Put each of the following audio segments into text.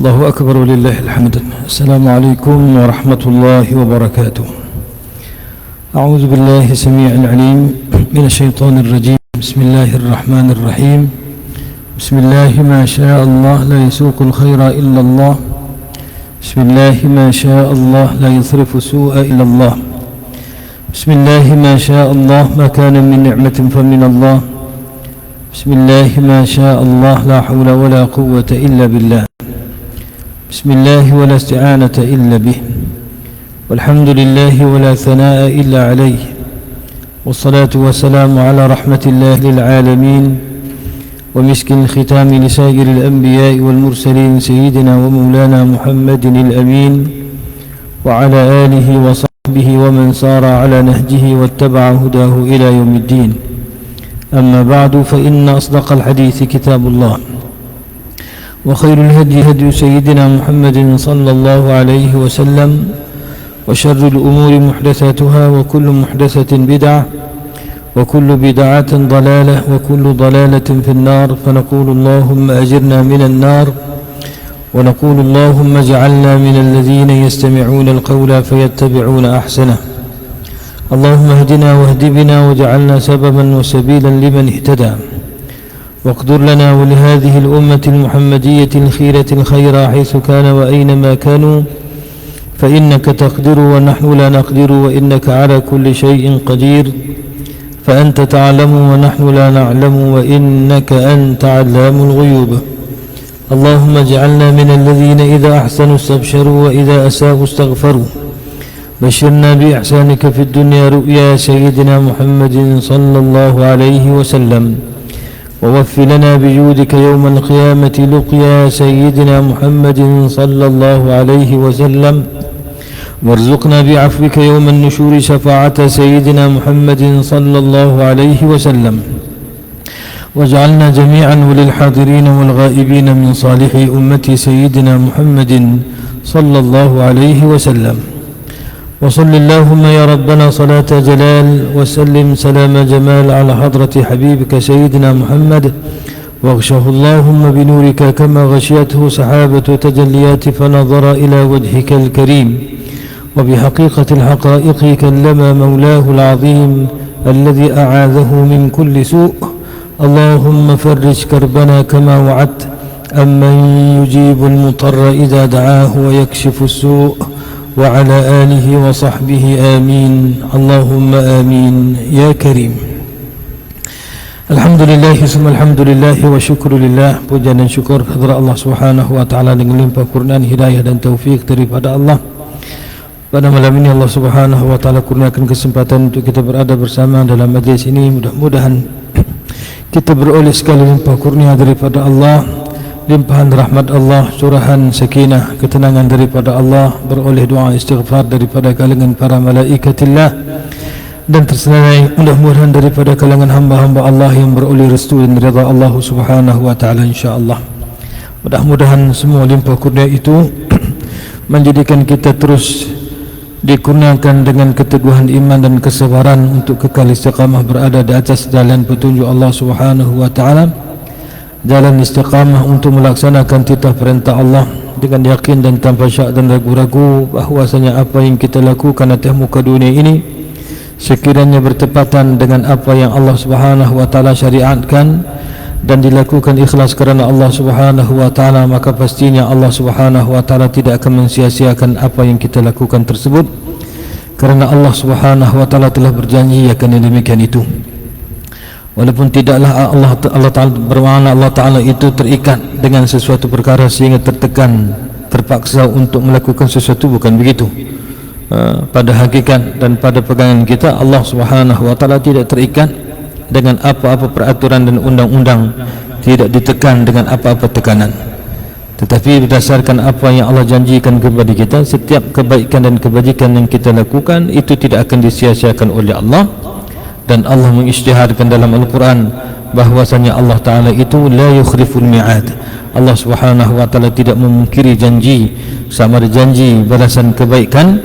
الله أكبر ولله الحمد. السلام عليكم ورحمة الله وبركاته. أعوذ بالله السميع العليم من الشيطان الرجيم. بسم الله الرحمن الرحيم. بسم الله ما شاء الله لا يسوق الخير إلا الله. بسم الله ما شاء الله لا يصرف السوء إلا الله. بسم الله ما شاء الله ما كان من نعمة فمن الله. بسم الله ما شاء الله لا حول ولا قوة إلا بالله. بسم الله ولا استعانة إلا به. والحمد لله ولا ثناء إلا عليه. والصلاة والسلام على رحمة الله للعالمين ومسك الختام لسائر الأنبياء والمرسلين سيدنا ومولانا محمد الأمين وعلى آله وصحبه ومن سار على نهجه واتبع هداه إلى يوم الدين. أما بعد فإن أصدق الحديث كتاب الله وخير الهدي هدي سيدنا محمد صلى الله عليه وسلم وشر الأمور محدثاتها وكل محدثة بدعة وكل بدعة ضلالة وكل ضلالة في النار. فنقول اللهم أجرنا من النار ونقول اللهم اجعلنا من الذين يستمعون القول فيتبعون أحسنه. اللهم اهدنا واهد بنا واجعلنا سببا وسبيلا لمن اهتدى واقدر لنا ولهذه الأمة المحمدية الخيرة الخير حيث كان وأينما كانوا فإنك تقدر ونحن لا نقدر وإنك على كل شيء قدير. فأنت تعلم ونحن لا نعلم وإنك أنت علام الغيوب. اللهم اجعلنا من الذين إذا أحسنوا استبشروا وإذا أساءوا استغفروا. بشرنا بإحسانك في الدنيا رؤيا سيدنا محمد صلى الله عليه وسلم ووف لنا بجودك يوم القيامة لقيا سيدنا محمد صلى الله عليه وسلم وارزقنا بعفوك يوم النشور شفاعة سيدنا محمد صلى الله عليه وسلم. واجعلنا جميعا وللحاضرين والغائبين من صالح أمة سيدنا محمد صلى الله عليه وسلم. وصل اللهم يا ربنا صلاة جلال وسلم سلام جمال على حضرة حبيبك سيدنا محمد واغشه اللهم بنورك كما غشيته سحابة تجليات فنظر إلى وجهك الكريم وبحقيقة الحقائق كلم مولاه العظيم الذي أعاذه من كل سوء. اللهم فرج كربنا كما وعدت أمن يجيب المضطر إذا دعاه ويكشف السوء وعلى آله وصحبه آمين. اللهم آمين يا كريم. Alhamdulillah summa alhamdulillah wa syukru lillah. Puja dan syukur kepada Allah Subhanahu wa taala dengan limpah kurniaan hidayah dan taufik daripada Allah. Pada malam ini Allah Subhanahu wa taala kurniakan kesempatan untuk kita berada bersama dalam majlis ini. Mudah-mudahan kita beroleh sekali limpah kurnia daripada Allah, limpahan rahmat Allah, curahan sakinah, ketenangan daripada Allah, beroleh doa istighfar daripada kalangan para malaikatillah, dan tersenai mudah-mudahan daripada kalangan hamba-hamba Allah yang beroleh restu dan redha Allah Subhanahu wa taala insyaallah. Mudah-mudahan semua limpah kurnia itu menjadikan kita terus dikurniakan dengan keteguhan iman dan kesabaran untuk kekal istiqamah berada di atas jalan petunjuk Allah Subhanahu wa taala, jalan istiqamah untuk melaksanakan titah perintah Allah dengan yakin dan tanpa syak dan ragu-ragu bahwasanya apa yang kita lakukan atas muka dunia ini sekiranya bertepatan dengan apa yang Allah Subhanahu wa taala syariatkan dan dilakukan ikhlas kerana Allah Subhanahu wa taala, maka pastinya Allah Subhanahu wa taala tidak akan mensia-siakan apa yang kita lakukan tersebut, kerana Allah Subhanahu wa taala telah berjanji akan yang demikian itu. Walaupun tidaklah Allah Ta'ala bermakna Allah Ta'ala itu terikat dengan sesuatu perkara sehingga tertekan, terpaksa untuk melakukan sesuatu, bukan begitu. Pada hakikat dan pada pegangan kita, Allah Subhanahu wa taala tidak terikat dengan apa-apa peraturan dan undang-undang, tidak ditekan dengan apa-apa tekanan. Tetapi berdasarkan apa yang Allah janjikan kepada kita, setiap kebaikan dan kebajikan yang kita lakukan itu tidak akan disia-siakan oleh Allah. Dan Allah mengisytiharkan dalam Al-Quran bahwasanya Allah Ta'ala itu la yukhliful mi'ad. Allah Subhanahu wa taala tidak memungkiri janji, sama ada janji balasan kebaikan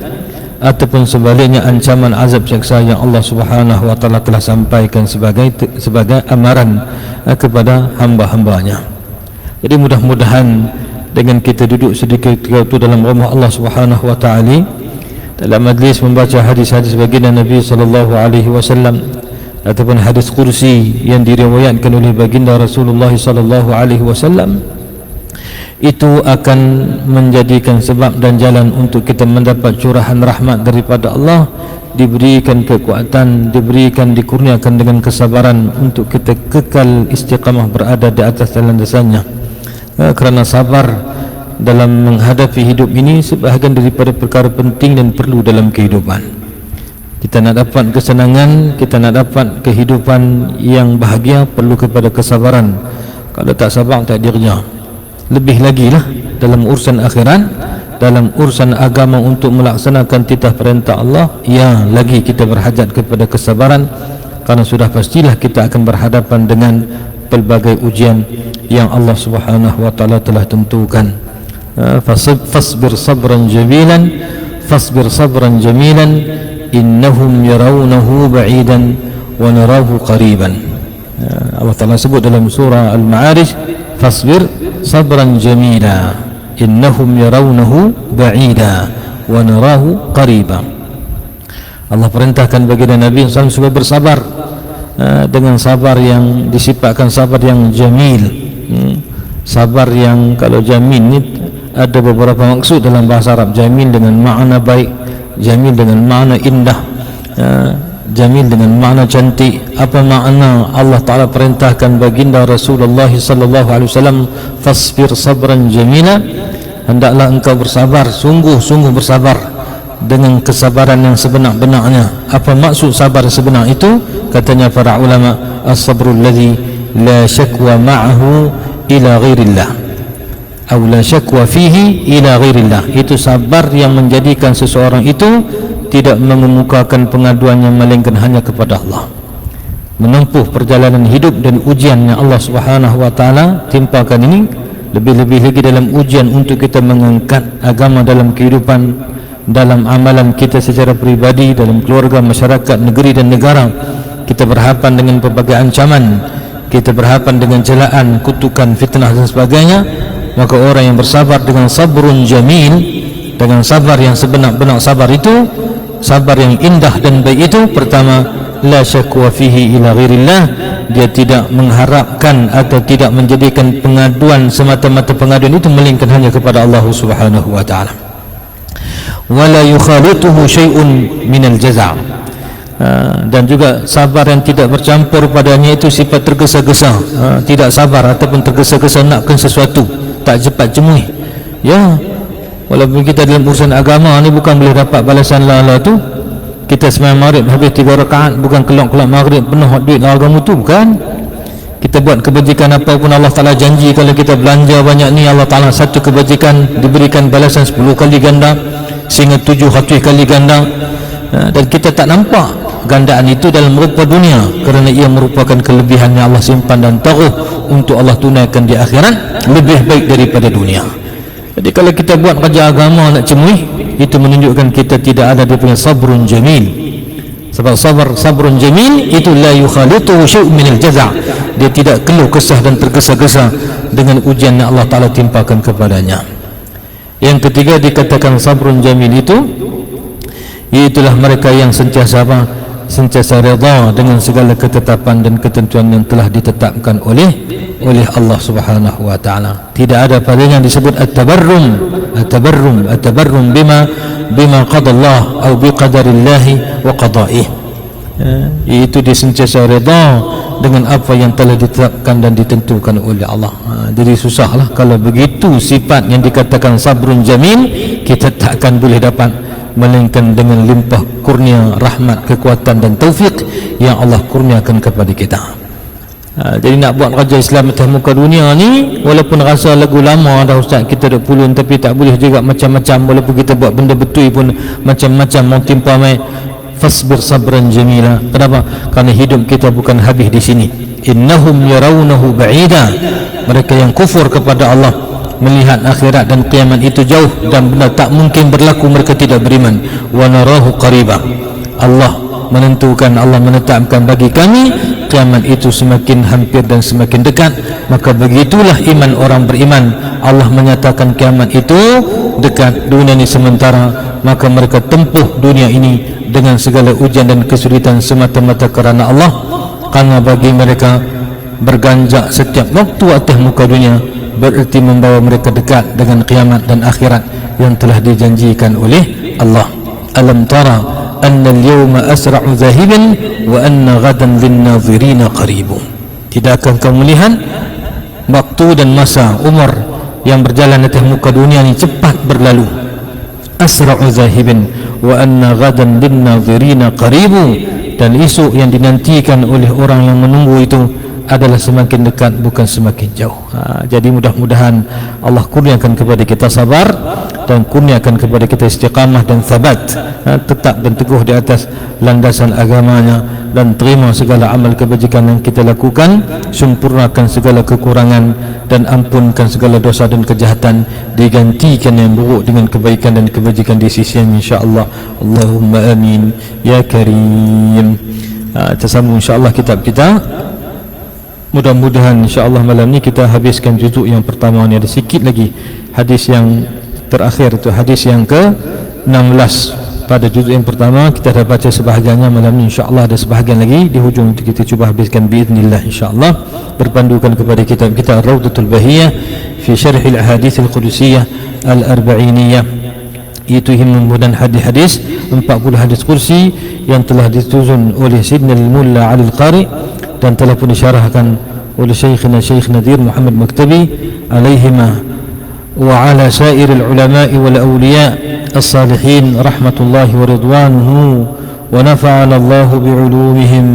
ataupun sebaliknya ancaman azab siksa yang Allah Subhanahu wa taala telah sampaikan sebagai amaran kepada hamba-hambanya. Jadi mudah-mudahan dengan kita duduk sedikit waktu dalam rumah Allah Subhanahu wa taala dalam majlis membaca hadis-hadis baginda Nabi sallallahu alaihi wasallam ataupun hadis kursi yang diriwayatkan oleh baginda Rasulullah sallallahu alaihi wasallam, itu akan menjadikan sebab dan jalan untuk kita mendapat curahan rahmat daripada Allah, diberikan kekuatan, dikurniakan dengan kesabaran untuk kita kekal istiqamah berada di atas jalan dasarnya. Kerana sabar dalam menghadapi hidup ini sebahagian daripada perkara penting dan perlu dalam kehidupan. Kita nak dapat kesenangan, kita nak dapat kehidupan yang bahagia, perlu kepada kesabaran. Kalau tak sabar tak dirja. Lebih lagi lah dalam urusan akhirat, dalam urusan agama untuk melaksanakan titah perintah Allah, ya lagi kita berhajat kepada kesabaran, karena sudah pastilah kita akan berhadapan dengan pelbagai ujian yang Allah Subhanahu wa taala telah tentukan. Fasbir sabran jamilan, fasbir sabran jamilan, innahum yarawnahu ba'idan wa narahu qariban. Allah Taala sebut dalam surah Al-Ma'arij, fasbir sabran jamila, innahum yarawnahu ba'ida wa narahu qariba. Allah perintahkan baginda Nabi SAW supaya bersabar dengan sabar yang disifatkan sabar yang jamil. Sabar yang, kalau jamil ni ada beberapa maksud dalam bahasa Arab. Jamil dengan makna baik, jamil dengan makna indah, jamil dengan makna cantik. Apa makna Allah Ta'ala perintahkan baginda Rasulullah sallallahu alaihi wasallam, fasbir sabran jamila, hendaklah engkau bersabar, sungguh-sungguh bersabar dengan kesabaran yang sebenar-benarnya. Apa maksud sabar sebenar itu? Katanya para ulama, as-sabrul ladzi la syakwa ma'ahu ila ghairillah, atau la syakwa fihi ila ghairillah. Itu sabar yang menjadikan seseorang itu tidak mengemukakan pengaduannya melainkan hanya kepada Allah. Menempuh perjalanan hidup dan ujian yang Allah Subhanahu wa taala timpakan ini, lebih-lebih lagi dalam ujian untuk kita mengangkat agama dalam kehidupan, dalam amalan kita secara pribadi, dalam keluarga, masyarakat, negeri dan negara. Kita berhadapan dengan berbagai ancaman, kita berhadapan dengan celaan, kutukan, fitnah dan sebagainya. Maka orang yang bersabar dengan sabrun jamil, dengan sabar yang sebenar-benar sabar itu, sabar yang indah dan baik itu, pertama, la syakwa fihi ila ghairillah, dia tidak mengharapkan atau tidak menjadikan pengaduan semata-mata pengaduan itu melainkan hanya kepada Allah Subhanahu wa taala. Wala yukhalituhu syai'un minal jaza', dan juga sabar yang tidak bercampur padanya itu sifat tergesa-gesa, tidak sabar ataupun tergesa-gesa nakkan sesuatu, tak cepat cemui. Ya, walaupun kita dalam urusan agama ni bukan boleh dapat balasan lala tu, kita sembahyang maghrib habis 3 rakaat, bukan kelak-kelak maghrib penuh duit agama tu, bukan. Kita buat kebajikan apa pun, Allah Ta'ala janji kalau kita belanja banyak ni, Allah Ta'ala satu kebajikan diberikan balasan 10 kali ganda, sehingga 700 kali ganda. Dan kita tak nampak gandaan itu dalam rupa dunia, kerana ia merupakan kelebihan yang Allah simpan dan taruh untuk Allah tunaikan di akhirat, lebih baik daripada dunia. Jadi kalau kita buat kerja agama nak cemui, itu menunjukkan kita tidak ada dia punya sabrun jamil. Sebab sabrun jamil itu la yukhalituhu syai'un minal jaza', dia tidak keluh kesah dan tergesa-gesa dengan ujian yang Allah Ta'ala timpakan kepadanya. Yang ketiga dikatakan sabrun jamil itu, iaitulah mereka yang sentiasa reda dengan segala ketetapan dan ketentuan yang telah ditetapkan oleh Allah Subhanahu wa taala. Tidak ada padanya disebut at-tabarrum bima qada Allah atau bi qadarillah wa qada'ih. Itu dia sentiasa reda dengan apa yang telah ditetapkan dan ditentukan oleh Allah. Jadi susahlah kalau begitu sifat yang dikatakan sabrun jamil kita takkan boleh dapat, melainkan dengan limpah kurnia, rahmat, kekuatan dan taufik yang Allah kurniakan kepada kita. Jadi nak buat kerja Islam atas muka dunia ni, walaupun rasa lagu lama dah ustaz kita dah pulun, tapi tak boleh juga macam-macam. Walaupun kita buat benda betul pun macam-macam mau timpa mai. Fasbir sabran jamila. Kenapa? Kerana hidup kita bukan habis di sini. Innahum yarawnahu ba'ida, mereka yang kufur kepada Allah melihat akhirat dan kiamat itu jauh dan benar tak mungkin berlaku, mereka tidak beriman. Wa narahu qariba, Allah menentukan, Allah menetapkan bagi kami kiamat itu semakin hampir dan semakin dekat, maka begitulah iman orang beriman. Allah menyatakan kiamat itu dekat, dunia ini sementara, maka mereka tempuh dunia ini dengan segala ujian dan kesulitan semata-mata kerana Allah, karena bagi mereka berganjak setiap waktu atas muka dunia bererti membawa mereka dekat dengan kiamat dan akhirat yang telah dijanjikan oleh Allah. Alam tara anna al-yawma asra'u zahibin wa anna ghadan lin-nadhirina qaribun. Tidakkah kamu melihat waktu dan masa umur yang berjalan atas muka dunia ini cepat berlalu? Asra'u zahibin wa anna ghadan lin-nadhirina qaribun. Dan esok yang dinantikan oleh orang yang menunggu itu adalah semakin dekat, bukan semakin jauh. Jadi mudah-mudahan Allah kurniakan kepada kita sabar dan kurniakan kepada kita istiqamah dan sabat, tetap dan teguh di atas landasan agamanya, dan terima segala amal kebajikan yang kita lakukan, sempurnakan segala kekurangan dan ampunkan segala dosa dan kejahatan, digantikan yang buruk dengan kebaikan dan kebajikan di sisinya, insya-Allah. Allahumma amin ya karim. Kita sambung insya-Allah kitab kita. Mudah-mudahan insya-Allah malam ni kita habiskan juzuk yang pertama ni. Ada sikit lagi hadis yang terakhir, itu hadis yang ke-16 pada juzuk yang pertama. Kita dah baca sebahagiannya malam ni, insya-Allah ada sebahagian lagi di hujung kita cuba habiskan biiznillah insya-Allah, berpandukan kepada kitab kita Rawdatul Bahiyah fi Syarh al-Ahadits al-Qudsiyah al-Arba'iniyah, itu himmudan hadis-hadis 40 hadis kursi yang telah disusun oleh Sayyidina al-Mulla Ali al-Qari dan telah pun disyarahkan oleh Syekhina Syekh Nadir Muhammad Maktabi alaihima wa ala sairil ulama'i wal awliya as-salihin rahmatullahi wa ridwanuhu, wa nafa'ana Allah bi'ulumihim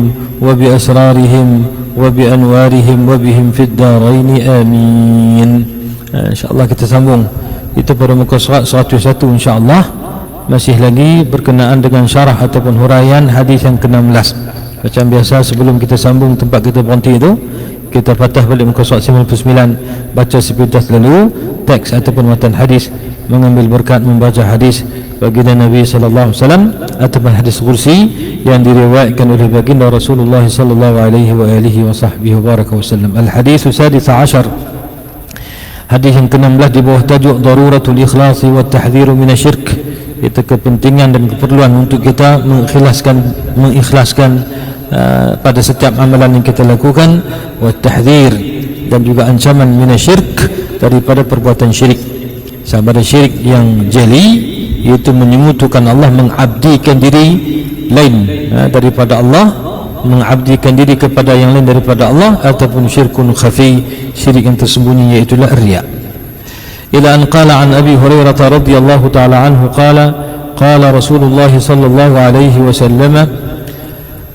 wa bi asrarihim wa bi anwarihim wa bihim fid darain amin. Insyaallah kita sambung itu pada muka surat 101 insya-Allah, masih lagi berkenaan dengan syarah ataupun huraian hadis yang ke-16. Macam biasa sebelum kita sambung tempat kita berhenti itu, kita patah balik muka surat 99, baca sepintas lalu teks ataupun matan hadis, mengambil berkat membaca hadis baginda Nabi sallallahu alaihi wasallam ataupun hadis kursi yang diriwayatkan oleh baginda Rasulullah sallallahu alaihi wa alihi wa sahbihi baraka wasallam. Al-hadis sadis 10, hadis yang ke-16 di bawah tajuk daruratul ikhlasi wa tahdhiru minasyirk. Itu kepentingan dan keperluan untuk kita mengikhlaskan pada setiap amalan yang kita lakukan, wa tahdhir, dan juga ancaman minasyirk, daripada perbuatan syirik. Sama ada syirik yang jeli, iaitu menyemutukan Allah, mengabdikan diri lain daripada Allah, mengabdikan diri kepada yang lain daripada Allah, ataupun syirkun khafi, syirik yang tersembunyi, iaitu riya. Ila an qala an Abi Hurairah radhiyallahu ta'ala anhu qala qala Rasulullah sallallahu alaihi wasallam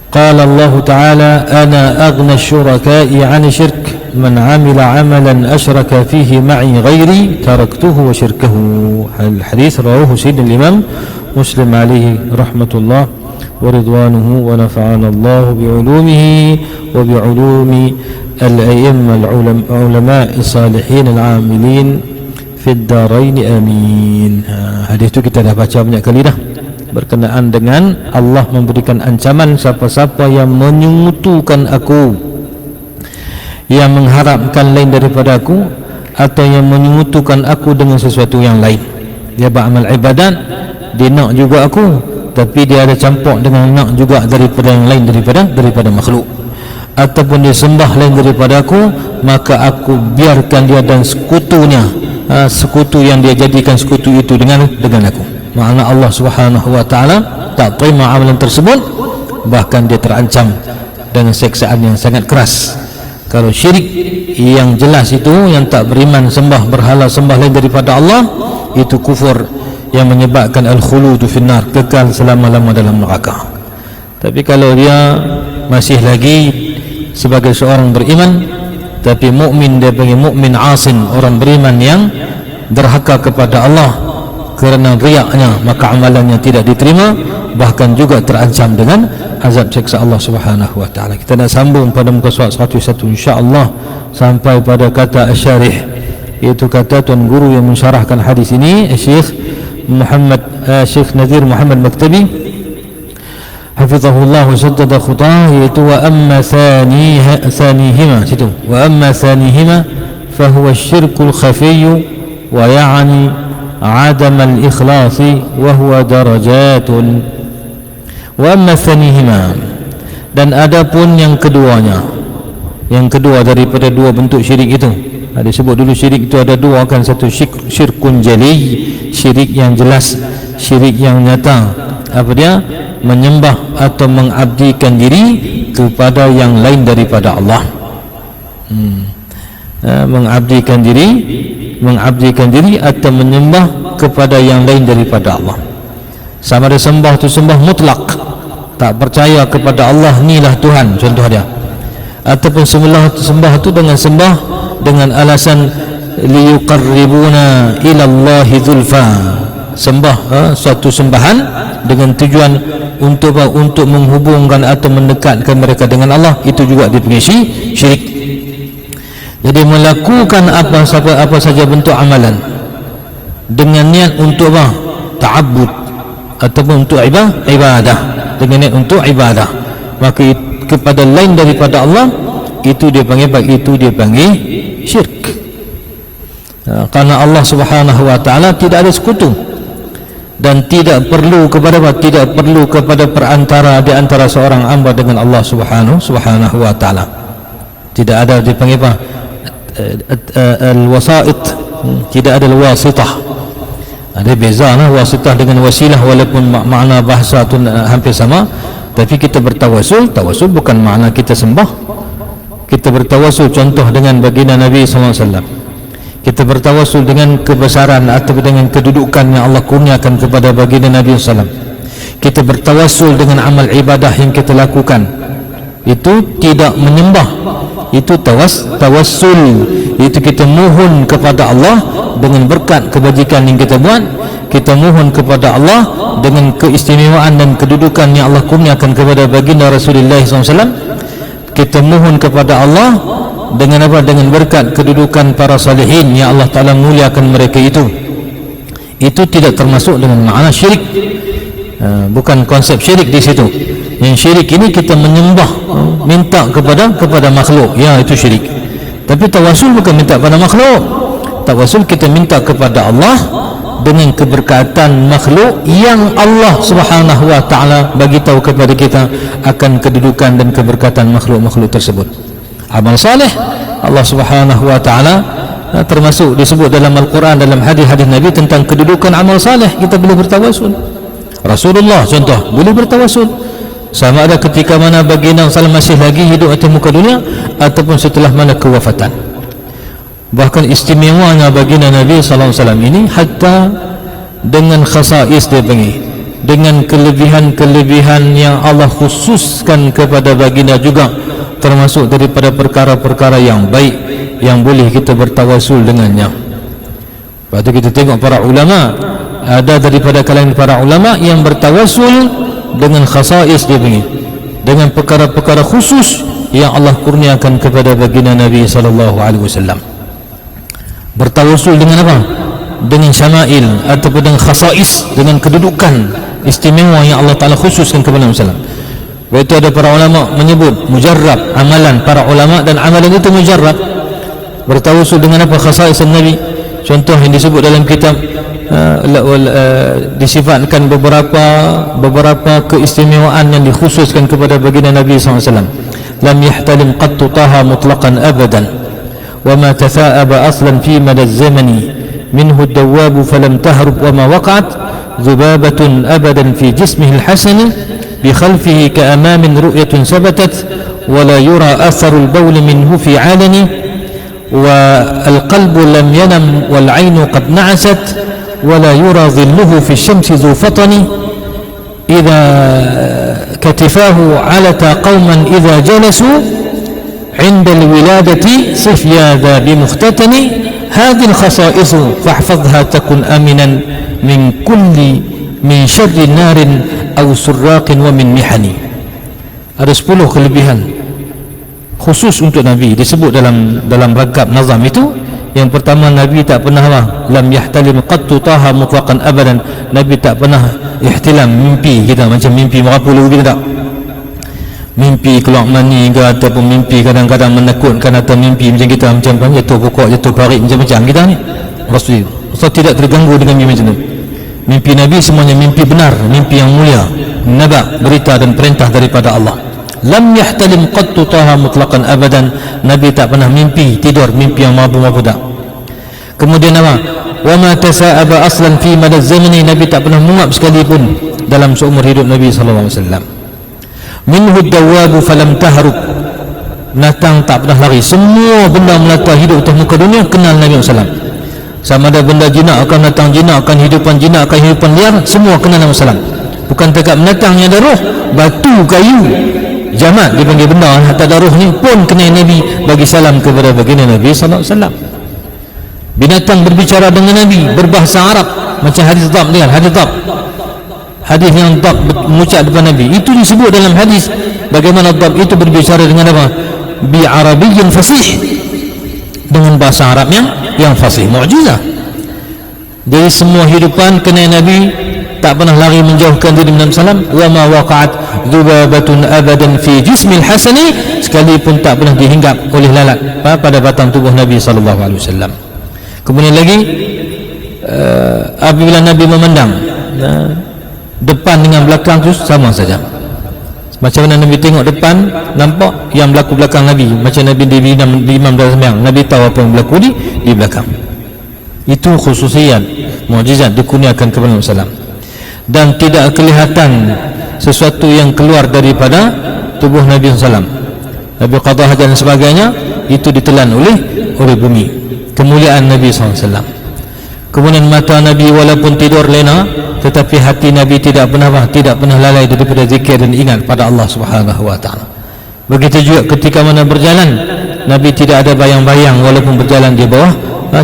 qala Allah ta'ala ana aghna asy-syuraka'i 'ani syirk man 'amila 'amalan asyraka fihi ma'i ghairi taraktuhu wa syirkahu. Al-hadits rawahu Sayyidina Imam Muslim alaihi rahmatullah wa ridwanuhu, wa nafa'ana Allah bi'ulumihi wa bi'ulumi al-a'immah al-ulama as-salihin al-'amilin fid darain amin. Hadis itu kita dah baca banyak kali dah, berkenaan dengan Allah memberikan ancaman siapa-siapa yang menyemutukan aku, yang mengharapkan lain daripada aku, atau yang menyemutukan aku dengan sesuatu yang lain. Dia beramal ibadat, dia nak juga aku, tapi dia ada campur dengan nak juga daripada yang lain daripada makhluk, ataupun dia sembah lain daripada aku, maka aku biarkan dia dan sekutunya, sekutu yang dia jadikan sekutu itu dengan aku. Makna Allah Subhanahu wa taala tak terima amalan tersebut, bahkan dia terancam dengan siksaan yang sangat keras. Kalau syirik yang jelas itu, yang tak beriman, sembah berhala, sembah lain daripada Allah, itu kufur yang menyebabkan al-khuludu finnar, kekal selama-lama dalam neraka. Tapi kalau dia masih lagi sebagai seorang beriman, tapi mukmin, dia panggil mukmin asin, orang beriman yang derhaka kepada Allah kerana riaknya, maka amalannya tidak diterima, bahkan juga terancam dengan azab siksa Allah Subhanahu wa taala. Kita nak sambung pada muka surat 101 insya-Allah sampai pada kata asy-syarih, iaitu kata tuan guru yang mensyarahkan hadis ini, Syekh Nadir Muhammad Maktabi hafizahullah wa saddada khutah, iaitu wa amma thanihima, situ wa amma thanihima fahuwa syirkul khafiyyu wa ya'ni adam al-ikhlasi wa huwa darajatun. Wa amma thanihima, dan adapun yang keduanya, yang kedua daripada dua bentuk syirik itu. Ada sebut dulu syirik itu ada dua kan, satu syirkun jali, syirik yang jelas, syirik yang nyata. Apa dia? Menyembah atau mengabdikan diri kepada yang lain daripada Allah. Mengabdikan diri atau menyembah kepada yang lain daripada Allah. Sama ada sembah itu sembah mutlak, tak percaya kepada Allah inilah Tuhan, contoh dia. Ataupun sembah itu dengan sembah dengan alasan liyuqarribuna ila Allahi zulfa, sembah suatu sembahan dengan tujuan untuk menghubungkan atau mendekatkan mereka dengan Allah, itu juga dipanggil syirik. Jadi melakukan apa saja bentuk amalan dengan niat untuk ta'abbud ataupun untuk ibadah, dengan niat untuk ibadah, maka kepada lain daripada Allah, itu dia panggil syirik. Karena Allah Subhanahu wa taala tidak ada sekutu dan tidak perlu kepada perantara di antara seorang hamba dengan Allah Subhanahu wa taala. Tidak ada dipanggil al-wasait, tidak ada al-wasitah. Ada beza wasitah dengan wasilah, walaupun makna bahasa itu hampir sama, tapi kita bertawasul bukan makna kita sembah. Kita bertawasul contoh dengan baginda Nabi sallallahu alaihi wasallam. Kita bertawasul dengan kebesaran atau dengan kedudukan yang Allah kurniakan kepada baginda Nabi sallallahu alaihi wasallam. Kita bertawasul dengan amal ibadah yang kita lakukan. Itu tidak menyembah. Itu tawassul. Itu kita mohon kepada Allah dengan berkat kebajikan yang kita buat. Kita mohon kepada Allah dengan keistimewaan dan kedudukan yang Allah kurniakan kepada baginda Rasulullah SAW. Kita mohon kepada Allah dengan apa? Dengan berkat kedudukan para salihin yang Allah Ta'ala muliakan mereka itu. Itu tidak termasuk dengan makna syirik. Bukan konsep syirik di situ. Yang syirik ini kita menyembah, minta kepada makhluk, ya itu syirik. Tapi tawasul bukan minta kepada makhluk. Tawasul kita minta kepada Allah dengan keberkatan makhluk yang Allah Subhanahu wa taala bagi tahu kepada kita akan kedudukan dan keberkatan makhluk-makhluk tersebut. Amal saleh Allah Subhanahu wa taala termasuk disebut dalam Al-Quran, dalam hadis-hadis Nabi tentang kedudukan amal saleh. Kita boleh bertawasul. Rasulullah contoh boleh bertawasul, sama ada ketika mana baginda sallallahu masih lagi hidup atas muka dunia ataupun setelah mana kewafatan. Bahkan istimewanya baginda Nabi sallallahu alaihi wasallam ini hatta dengan khasais dia panggil, dengan kelebihan-kelebihan yang Allah khususkan kepada baginda juga, termasuk daripada perkara-perkara yang baik yang boleh kita bertawasul dengannya. Lepas tu kita tengok para ulama, ada daripada kalangan para ulama yang bertawasul dengan khasais dia panggil, dengan perkara-perkara khusus yang Allah kurniakan kepada baginda Nabi sallallahu alaihi wasallam. Bertawasul dengan apa? Dengan syama'il ataupun dengan khasais, dengan kedudukan istimewa yang Allah Ta'ala khususkan kepada Nabi sallallahu alaihi wasallam. Waktu ada para ulama menyebut mujarrab amalan para ulama, dan amalan itu mujarrab. Bertawasul dengan apa? Khasais Nabi. Contoh yang disebut dalam kitab disifatkan beberapa keistimewaan yang dikhususkan kepada baginda Nabi SAW. Lam yahtalim qattu taha mutlaqan abadan wa ma tatha'aba aslan fi mada az-zamani minhu ad-dawwab falam tahrub wa ma waqa'at dhubabatun abadan fi jismihi al-hasan bi khalfihi ka amamin ru'yatun sabatat wa la yura atharu al-bawl minhu fi 'alani wa al-qalbu lam yanam wal 'aynu qad na'asat ولا يرى ظله في الشمس ذو فطن إذا كتفاه علت قوما إذا جلسوا عند الولادة صف يا ذا بمختتن هذه الخصائص فاحفظها تكن آمنا من شر نار أو سراق ومن محن. Ada 10 kelebihan khusus untuk Nabi disebut dalam ragab nazam itu, Yang pertama, Nabi tak pernah lam yahtalim qattu taha mutlaqan abadan. Nabi tak pernah ihtilam, mimpi kita macam mimpi merapulu kita tak. Mimpi keluar mani ke, ataupun mimpi kadang-kadang menakutkan, atau mimpi macam kita macam jatuh pokok, jatuh parit, macam-macam kita ni. Rasul tidak terganggu dengan mimpi macam tu. Mimpi Nabi semuanya mimpi benar, mimpi yang mulia, naba, berita dan perintah daripada Allah. Lam yahtalim qattu taha mutlaqan abadan. Nabi tak pernah mimpi tidur, mimpi yang mabu-mabu tak. Kemudian apa? Wa ma tasa'aba aslan fi madaz zamani. Nabi tak pernah mengap sekalipun dalam seumur hidup Nabi sallallahu alaihi wasallam. Minhu ad-dawwabu falam tahrub. Binatang tak pernah lari. Semua benda melata hidup atas muka dunia kenal Nabi sallallahu alaihi wasallam. Sama ada benda jinak akan datang jinak, akan hidupan jinak, akan hidupan liar, semua kenal Nabi sallallahu alaihi wasallam. Bukan dekat binatang yang ada roh, batu, kayu, jamat dipanggil benda tak ada roh ni pun kena Nabi bagi salam kepada baginda Nabi sallallahu alaihi wasallam. Binatang berbicara dengan Nabi berbahasa Arab, macam hadis dhab ni kan, hadis dhab, hadis yang dhab mengucap depan Nabi, itu disebut dalam hadis bagaimana dhab itu berbicara dengan apa? Bi arabiyyin fasih, dengan bahasa Arab yang fasih, mukjizah. Jadi semua hidupan kena Nabi, tak pernah lari menjauhkan diri Nabi sallam. Wa ma waqa'at dhubabatun abadan fi jismil hasani, sekalipun tak pernah dihinggap oleh lalat pada batang tubuh Nabi sallallahu alaihi wasallam. Kemudian lagi apabila Nabi memandang depan dengan belakang tu sama saja. Macam mana Nabi tengok depan, nampak yang berlaku belakang Nabi. Macam Nabi di imam dalam sembahyang, Nabi tahu apa yang berlaku di belakang. Itu khususiat, mukjizat dikurniakan kepada Nabi sallam. Dan tidak kelihatan sesuatu yang keluar daripada tubuh Nabi sallam. Nabi qada hajat dan sebagainya itu ditelan oleh bumi. Kemuliaan Nabi SAW. Kemudian mata Nabi walaupun tidur lena, tetapi hati Nabi tidak pernah lalai daripada zikir dan ingat pada Allah Subhanahu wa taala. Begitu juga ketika mana berjalan, Nabi tidak ada bayang-bayang walaupun berjalan di bawah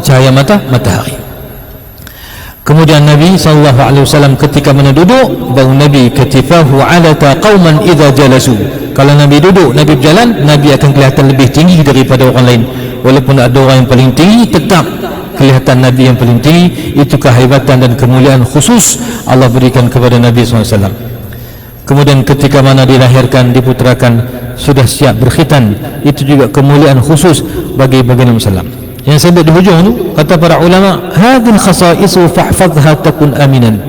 cahaya matahari. Kemudian Nabi SAW ketika mana duduk, bau Nabi katifahu alata qauman idza jalasu. Kalau Nabi duduk, Nabi berjalan, Nabi akan kelihatan lebih tinggi daripada orang lain. Walaupun ada orang yang paling tinggi, tetap kelihatan Nabi yang paling tinggi. Itu kehebatan dan kemuliaan khusus Allah berikan kepada Nabi SAW. Kemudian ketika mana dilahirkan, diputerakan, sudah siap berkhitan, itu juga kemuliaan khusus bagi baginda Nabi. Yang sebut di hujung tu, kata para ulama, hadhil khasaisu fahfazha takun aminan.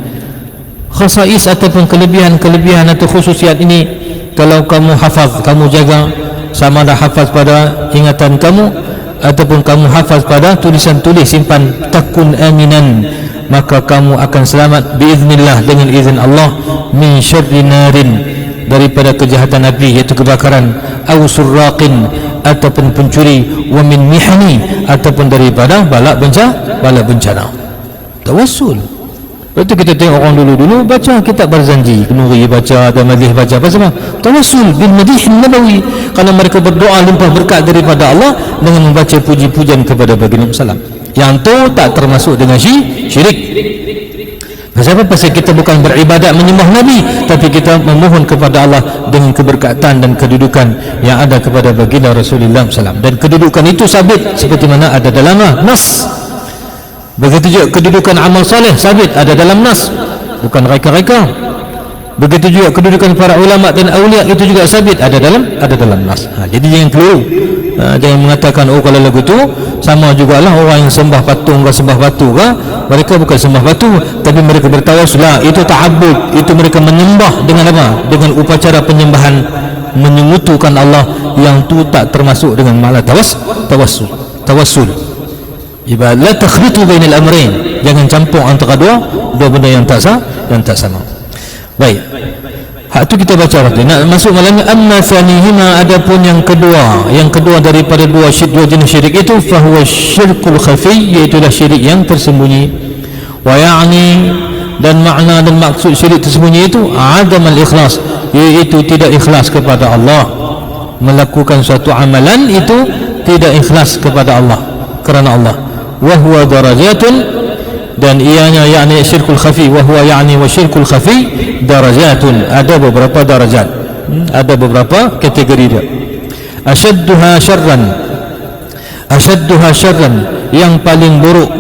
Khasais ataupun kelebihan atau khususiat ini, kalau kamu hafaz, kamu jaga, sama ada hafaz pada ingatan kamu ataupun kamu hafaz pada tulisan tulis simpan, takun aminan, maka kamu akan selamat biiznillah, dengan izin Allah, min syarri narin, daripada kejahatan api iaitu kebakaran, aw surraqin, ataupun pencuri, wa min mihani, ataupun daripada bala bencana. Tawassul. Lepas tu kita tengok orang dulu baca kitab Barzanji, Nuri baca, dan Madih baca, apa semua tawassul bil madih nabawi. Kalau mereka berdoa limpah berkat daripada Allah dengan membaca puji-pujian kepada baginda sallam, yang tu tak termasuk dengan syirik. Sebab pasal kita bukan beribadat menyembah Nabi, tapi kita memohon kepada Allah dengan keberkatan dan kedudukan yang ada kepada baginda Rasulullah SAW. Dan kedudukan itu sabit seperti mana ada dalam nas. Begitu juga kedudukan amal soleh sabit ada dalam nas, bukan reka-reka. Begitu juga kedudukan para ulama dan awliya itu juga sabit ada dalam nas. Jadi jangan keliru. Jangan mengatakan oh kalau lagu itu sama jugalah orang yang sembah patung ke sembah batu ke. Mereka bukan sembah batu, tapi mereka bertawassul. Itu ta'abbud, itu mereka menyembah dengan apa? Dengan upacara penyembahan, menyekutukan Allah, yang tu tak termasuk dengan makna tawassul. Ibarat la takhlitu bainal amrayn, jangan campur antara dua benda yang tak sama. Baik. Hak tu kita baca waktu. Nak masuk malamnya, amma thanihima, adapun yang kedua daripada dua jenis syirik itu, fahuwa syirkul khafi, iaitu syirik yang tersembunyi. Wa ya'ni, dan makna dan maksud syirik tersembunyi itu adam al-ikhlas, iaitu tidak ikhlas kepada Allah. Melakukan suatu amalan itu tidak ikhlas kepada Allah, kerana Allah. Wa huwa darajatun, dan ianya yakni syirkul khafi, wa huwa yakni wa syirkul khafi darajatun, ada beberapa darajat, ada beberapa kategori dia. Asyadduha syarran, asyadduha syarran, yang paling buruk,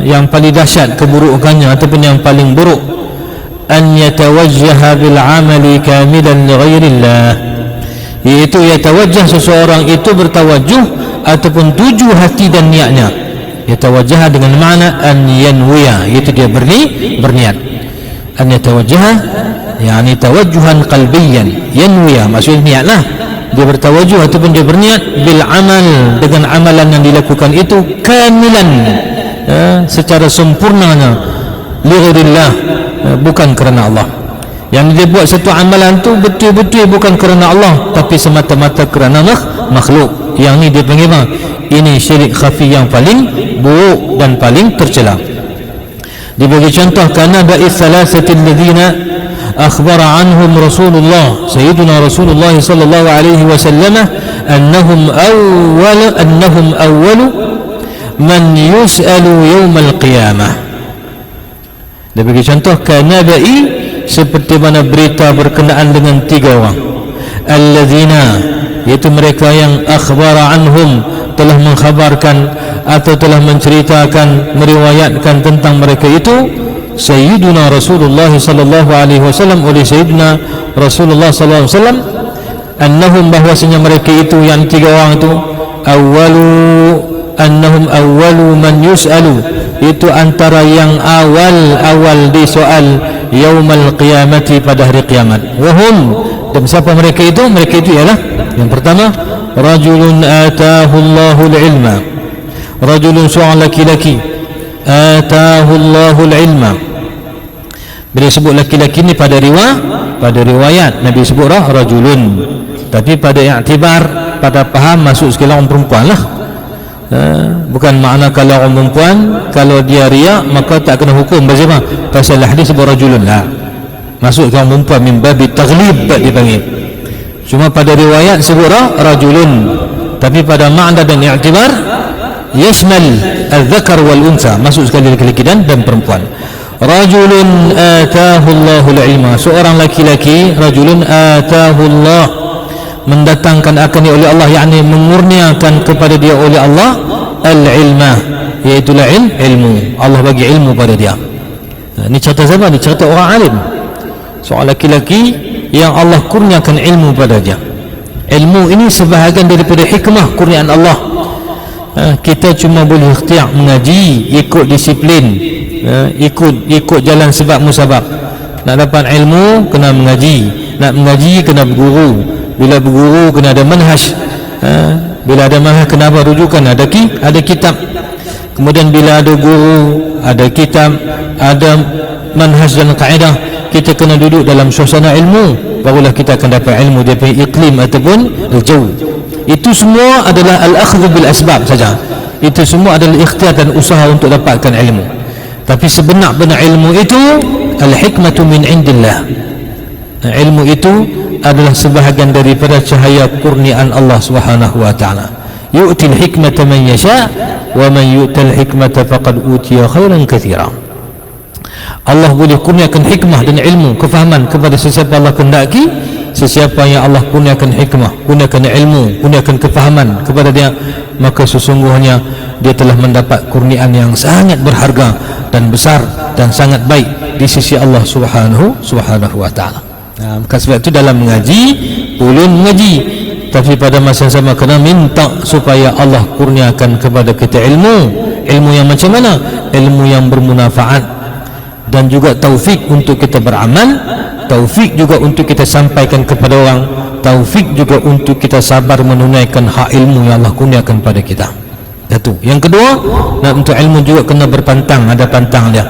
yang paling dahsyat keburukannya ataupun yang paling buruk, an yatawajjaha bil amali kamilan li ghairillah, iaitu yatawajjah, seseorang itu bertawajuh ataupun tuju hati dan niatnya. Yatawajjah dengan makna an yanwiya, iaitu dia berniat. An yatawajjah yakni tawajjuhan qalbiyan, yanwiya maksudnya niatlah, dia bertawajuh ataupun dia berniat bil amal, dengan amalan yang dilakukan itu kamilan, secara sempurnanya, li ghairillah, bukan kerana Allah. Yang dia buat satu amalan tu betul-betul bukan kerana Allah, tapi semata-mata kerana makhluk. Yang ni dia panggil apa? Ini syirik khafi yang paling buruk dan paling tercela. Dibagi contoh, kana ba'is salasati alladhina akhbara anhum Rasulullah Sayyiduna Rasulullah sallallahu alaihi wasallam annahum awwalu man yus'alu yawmal qiyamah. Dia bagi contoh, kana ba'i, seperti mana berita berkenaan dengan 3 orang, alladzina, iaitu mereka yang akhbara anhum, telah mengkhabarkan atau telah menceritakan, meriwayatkan tentang mereka itu Sayyiduna Rasulullah sallallahu alaihi wasallam, oleh Sayyidina Rasulullah sallallahu alaihi wasallam, annahum, bahwasanya mereka itu yang 3 orang itu annahum awwalu man yus'alu, itu antara yang awal disoal yaumal qiyamati, pada hari kiamat. Wahum, dan siapa mereka itu? Mereka itu ialah, yang pertama, rajulun atahu Allahul ilma, rajulun, seorang laki-laki, atahu Allahul ilma. Bila sebut laki-laki ni pada riwayat Nabi sebut rajulun, tapi pada i'tibar, pada faham, masuk sekali orang perempuan lah. Bukan makna kalau orang perempuan, kalau dia riak maka tak kena hukum. Bagaimana? Pasal hadis sebut rajulun lah, masuk ke orang perempuan, min babi taghlib dipanggil. Cuma pada riwayat sebut rajulun, tapi pada makna dan i'tibar yashmal al-dhakar wal-unsa, masuk sekali laki-laki dan perempuan. Rajulun atahu Allahul ilma, seorang laki-laki, rajulun atahu Allah, mendatangkan akan oleh Allah, yakni mengurniakan kepada dia oleh Allah al-ilma, iaitu ilmu. Allah bagi ilmu pada dia. Ini cerita siapa? Ini cerita orang alim, seorang laki-laki yang Allah kurniakan ilmu pada dia. Ilmu ini sebahagian daripada hikmah kurniaan Allah. Kita cuma boleh ikhtiar mengaji, ikut disiplin, ikut jalan sebab musabab. Nak dapat ilmu kena mengaji, nak mengaji kena berguru, bila berguru kena ada manhaj, bila ada manhaj kena apa? Rujukan, ada kitab. Kemudian bila ada guru, ada kitab, ada manhaj dan kaedah, kita kena duduk dalam suasana ilmu, barulah kita akan dapat ilmu daripada iklim ataupun al-jaw. Itu semua adalah al-akhdhu bil asbab saja. Itu semua adalah ikhtiar dan usaha untuk dapatkan ilmu. Tapi sebenar-benar ilmu itu al-hikmatu min indillah. Ilmu itu adalah sebahagian daripada cahaya kurniaan Allah Subhanahu wa taala. Yu'til hikmata man yasha wa man yu'tal hikmata faqad utiya khairan katsira. Allah boleh kurniakan hikmah dan ilmu, kefahaman kepada sesiapa Allah kehendaki. Sesiapa yang Allah kurniakan hikmah, kurniakan ilmu, kurniakan kefahaman kepada dia, maka sesungguhnya dia telah mendapat kurniaan yang sangat berharga dan besar dan sangat baik di sisi Allah Subhanahu wa taala. Maka sebab itu dalam mengaji, ulun mengaji, tapi pada masa yang sama kena minta supaya Allah kurniakan kepada kita ilmu. Ilmu yang macam mana? Ilmu yang bermanfaat, dan juga taufik untuk kita beramal, taufik juga untuk kita sampaikan kepada orang, taufik juga untuk kita sabar menunaikan hak ilmu yang Allah kurniakan pada kita. Satu. Yang kedua, nak untuk ilmu juga kena berpantang, ada pantang dia.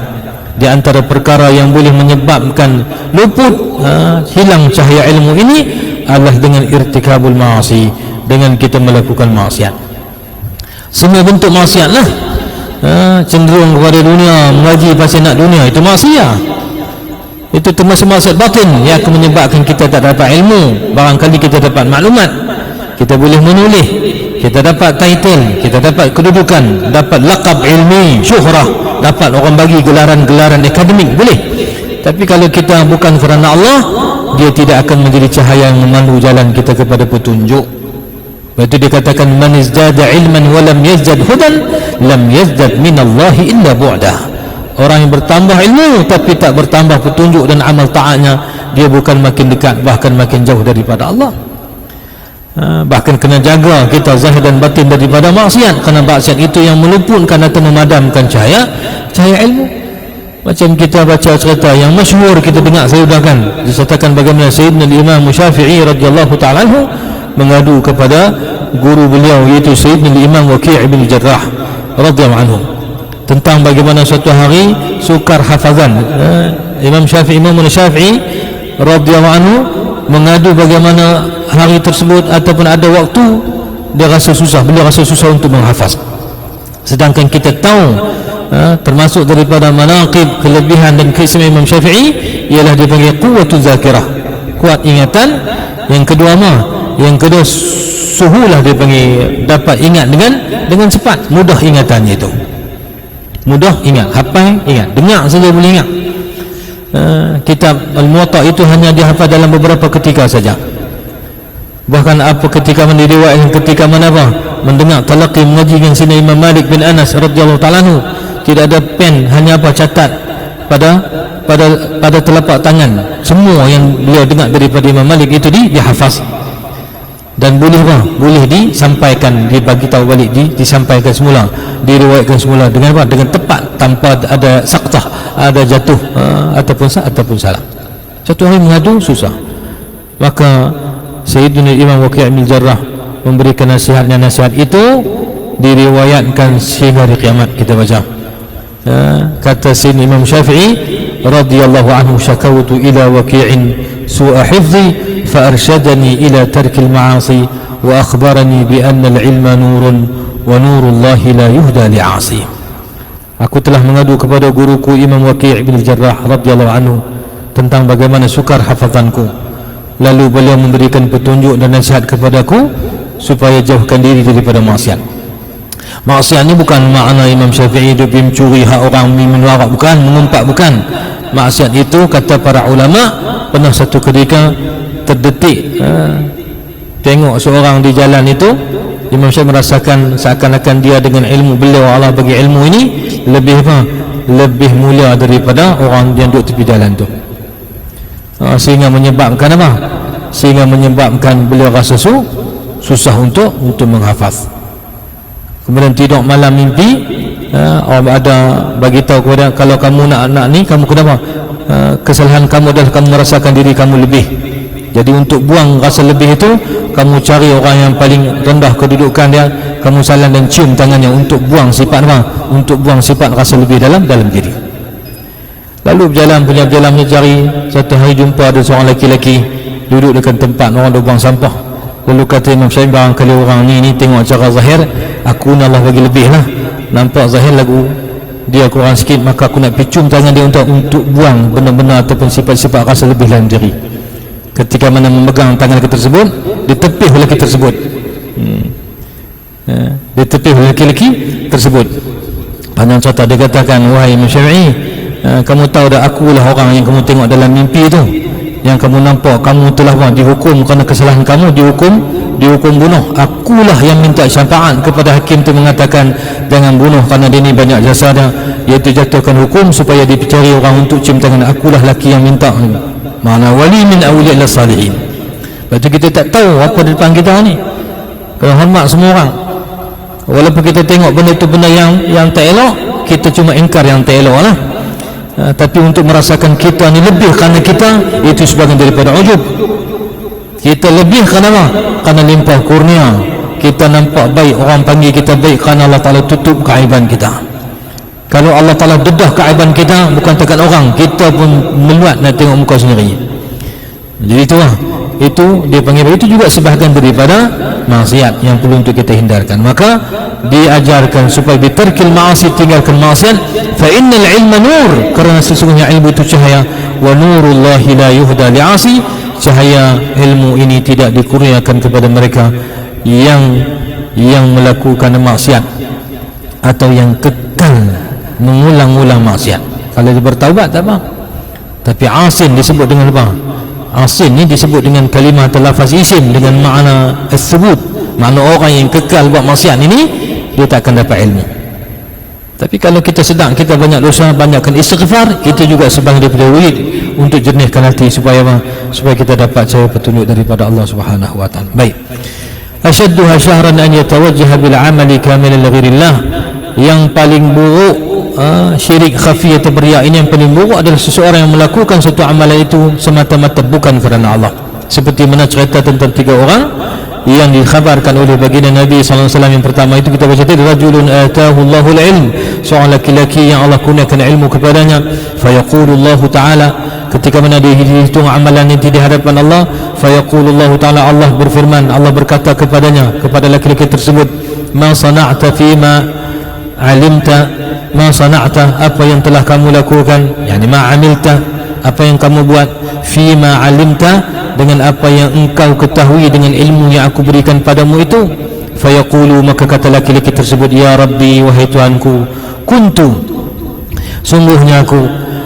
Di antara perkara yang boleh menyebabkan luput, hilang cahaya ilmu ini adalah dengan irtikabul ma'asi, dengan kita melakukan maksiat. Semua bentuk maksiat lah. Cenderung kepada dunia, mengaji pasal nak dunia, itu maksiat. Itu termasuk maksiat batin yang akan menyebabkan kita tak dapat ilmu. Barangkali kita dapat maklumat, kita boleh menulis, kita dapat title, kita dapat kedudukan, dapat laqab ilmi, syuhrah, dapat orang bagi gelaran-gelaran akademik, boleh. Tapi kalau kita bukan kerana Allah, dia tidak akan menjadi cahaya yang memandu jalan kita kepada petunjuk. Itu dikatakan man izdada ilman wa lam yazdad hudan lam yazdad minallahi illa bu'dah. Orang yang bertambah ilmu tapi tak bertambah petunjuk dan amal taatnya, dia bukan makin dekat, bahkan makin jauh daripada Allah. Bahkan kena jaga kita zahir dan batin daripada maksiat, kerana maksiat itu yang melumpuhkan atau memadamkan cahaya ilmu. Macam kita baca cerita yang masyhur, kita dengar saya udahkan, diceritakan bagaimana Sayyidina Imam Syafi'i radhiyallahu ta'ala anhu mengadu kepada guru beliau, iaitu Sayyidina Imam Waki' bin Jarrah radhiyallahu anhu, tentang bagaimana suatu hari sukar hafazan. Imam Syafi'i radhiyallahu anhu mengadu bagaimana hari tersebut ataupun ada waktu dia rasa susah, beliau rasa susah untuk menghafaz. Sedangkan kita tahu termasuk daripada manaqib, kelebihan dan keistimewaan Imam Syafi'i ialah dia panggil quwwatu zakirah, kuat ingatan. Yang kedua yang kedua suhulah, dia panggil dapat ingat dengan cepat, mudah ingatannya itu, mudah ingat, hafal, ingat, dengar saja boleh ingat. Kitab Al-Muwatta itu hanya dihafal dalam beberapa ketika saja. Bahkan apa ketika mendiriwayatkan ketika mana mendengar talaqi mengaji dengan Sayyidina Imam Malik bin Anas radhiyallahu ta'ala anhu, tidak ada pen, hanya catat pada telapak tangan. Semua yang beliau dengar daripada Imam Malik itu dihafaz, dan boleh disampaikan, dibagi tahu balik, disampaikan semula, diriwayatkan semula dengan dengan tepat, tanpa ada saktah, ada jatuh ataupun salah. Satu hari mengadu susah, maka Sayyidina Imam Waki' bin Jarrah memberikan nasihatnya. Nasihat itu diriwayatkan sehingga hari kiamat kita baca. Kata Sayyidina Imam Syafi'i radhiyallahu anhu, syakawtu ila Waki'in su'a hifzi fa arsyadani ila tarkil ma'asi wa akhbarani bi anna al-ilma nurun wa nurullahi la yuhda li'asi. Aku telah mengadu kepada guruku Imam Waki' bin Jarrah radhiyallahu anhu tentang bagaimana sukar hafazanku. Lalu beliau memberikan petunjuk dan nasihat kepadaku supaya jauhkan diri daripada maksiat. Maksiat ini bukan makna Imam Syafi'i dia mencuri hak orang, minum warak, bukan, mengumpat, bukan. Maksiat itu kata para ulama, pernah satu ketika terdetik tengok seorang di jalan itu, Imam Syafi'i merasakan seakan-akan dia dengan ilmu beliau, Allah bagi ilmu ini lebih mulia daripada orang yang duduk tepi jalan tu. Sehingga menyebabkan sehingga menyebabkan beliau rasa susah untuk menghafaz. Kemudian tidur malam mimpi, ada bagi tahu kepada, kalau kamu nak ni, kamu kenapa? Kesalahan kamu adalah kamu merasakan diri kamu lebih. Jadi untuk buang rasa lebih itu, kamu cari orang yang paling rendah kedudukan dia, kamu salam dan cium tangannya untuk buang sifat untuk buang sifat rasa lebih dalam diri. Lalu berjalan mencari. Satu hari jumpa ada seorang lelaki duduk dekat tempat orang buang sampah. Lalu kata Imam Syafi'i, barangkali orang ni tengok cara zahir, aku nak Allah bagi lebih lah, nampak zahir lagu dia kurang sikit, maka aku nak picum tangan dia untuk buang benar-benar ataupun sifat-sifat rasa lebih dalam diri. Ketika mana memegang tangan lelaki tersebut, ditepih oleh lelaki tersebut, ditepih oleh lelaki tersebut. Panjang cerita dia katakan, wahai Imam Syafi'i, kamu tahu dah, akulah orang yang kamu tengok dalam mimpi itu, yang kamu nampak, kamu telah dihukum kerana kesalahan kamu, dihukum bunuh. Akulah yang minta syafaat kepada hakim itu, mengatakan jangan bunuh kerana dia ni banyak jasa dia, iaitu jatuhkan hukum supaya dicari orang untuk cium tangan. Akulah laki yang minta, mana wali min awliya salihin. Lepas tu kita tak tahu apa di depan kita ni, kena hormat semua orang. Walaupun kita tengok benda itu benda yang tak elok, kita cuma ingkar yang tak elok lah. Tapi untuk merasakan kita ni lebih kerana kita, itu sebagian daripada ujub. Kita lebih kerana kerana limpah kurnia. Kita nampak baik, orang panggil kita baik kerana Allah Ta'ala tutup keaiban kita. Kalau Allah Ta'ala dedah keaiban kita, bukan tekan orang, kita pun meluat nak tengok muka sendiri. Jadi itu dia panggil, itu juga sebahagian daripada maksiat yang perlu untuk kita hindarkan. Maka diajarkan supaya bitarkil ma'asi, tinggalkan maksiat. Fa innal ilma nur, kerana sesungguhnya ilmu itu cahaya. Wa nurullahi la yuhda li'asi, cahaya ilmu ini tidak dikurniakan kepada mereka yang melakukan maksiat atau yang kekal mengulang-ulang maksiat. Kalau dia bertaubat tak apa, tapi asin disebut dengan apa? Asin ni disebut dengan kalimah lafaz isim dengan makna as-subut, Makna orang yang kekal buat maksiat ini, dia tak akan dapat ilmu. Tapi kalau kita sedang, kita banyak dosa, banyakkan istighfar, itu juga sebagai daripada wirid untuk jernihkan hati supaya supaya kita dapat cahaya petunjuk daripada Allah Subhanahu wa taala. Baik. Asyadduha syahran an yatawajjaha bil amali kamilan li ghairillah. Yang paling buruk syirik khafi atau riya ini, yang paling buruk adalah seseorang yang melakukan satu amalan itu semata-mata bukan kerana Allah. Seperti mana cerita tentang 3 orang yang dikhabarkan oleh baginda Nabi SAW. Yang pertama itu kita baca tadi, rajulun atahu Allahul ilm, seorang laki-laki yang Allah kurniakan ilmu kepadanya. Fayaqulu Allah Ta'ala, ketika mana dia hitung amalan itu di hadapan Allah, fayaqulu Allah Ta'ala, Allah berfirman, Allah berkata kepadanya, kepada laki-laki tersebut, ma sana'ta fima alimta, ma sana'ta, apa yang telah kamu lakukan, yani ma amilta, apa yang kamu buat, fima alimta, dengan apa yang engkau ketahui dengan ilmu yang aku berikan padamu itu. Fayaqulu, maka kata laki-laki tersebut, ya Rabbi, wahai Tuhanku, kuntu, sungguhnya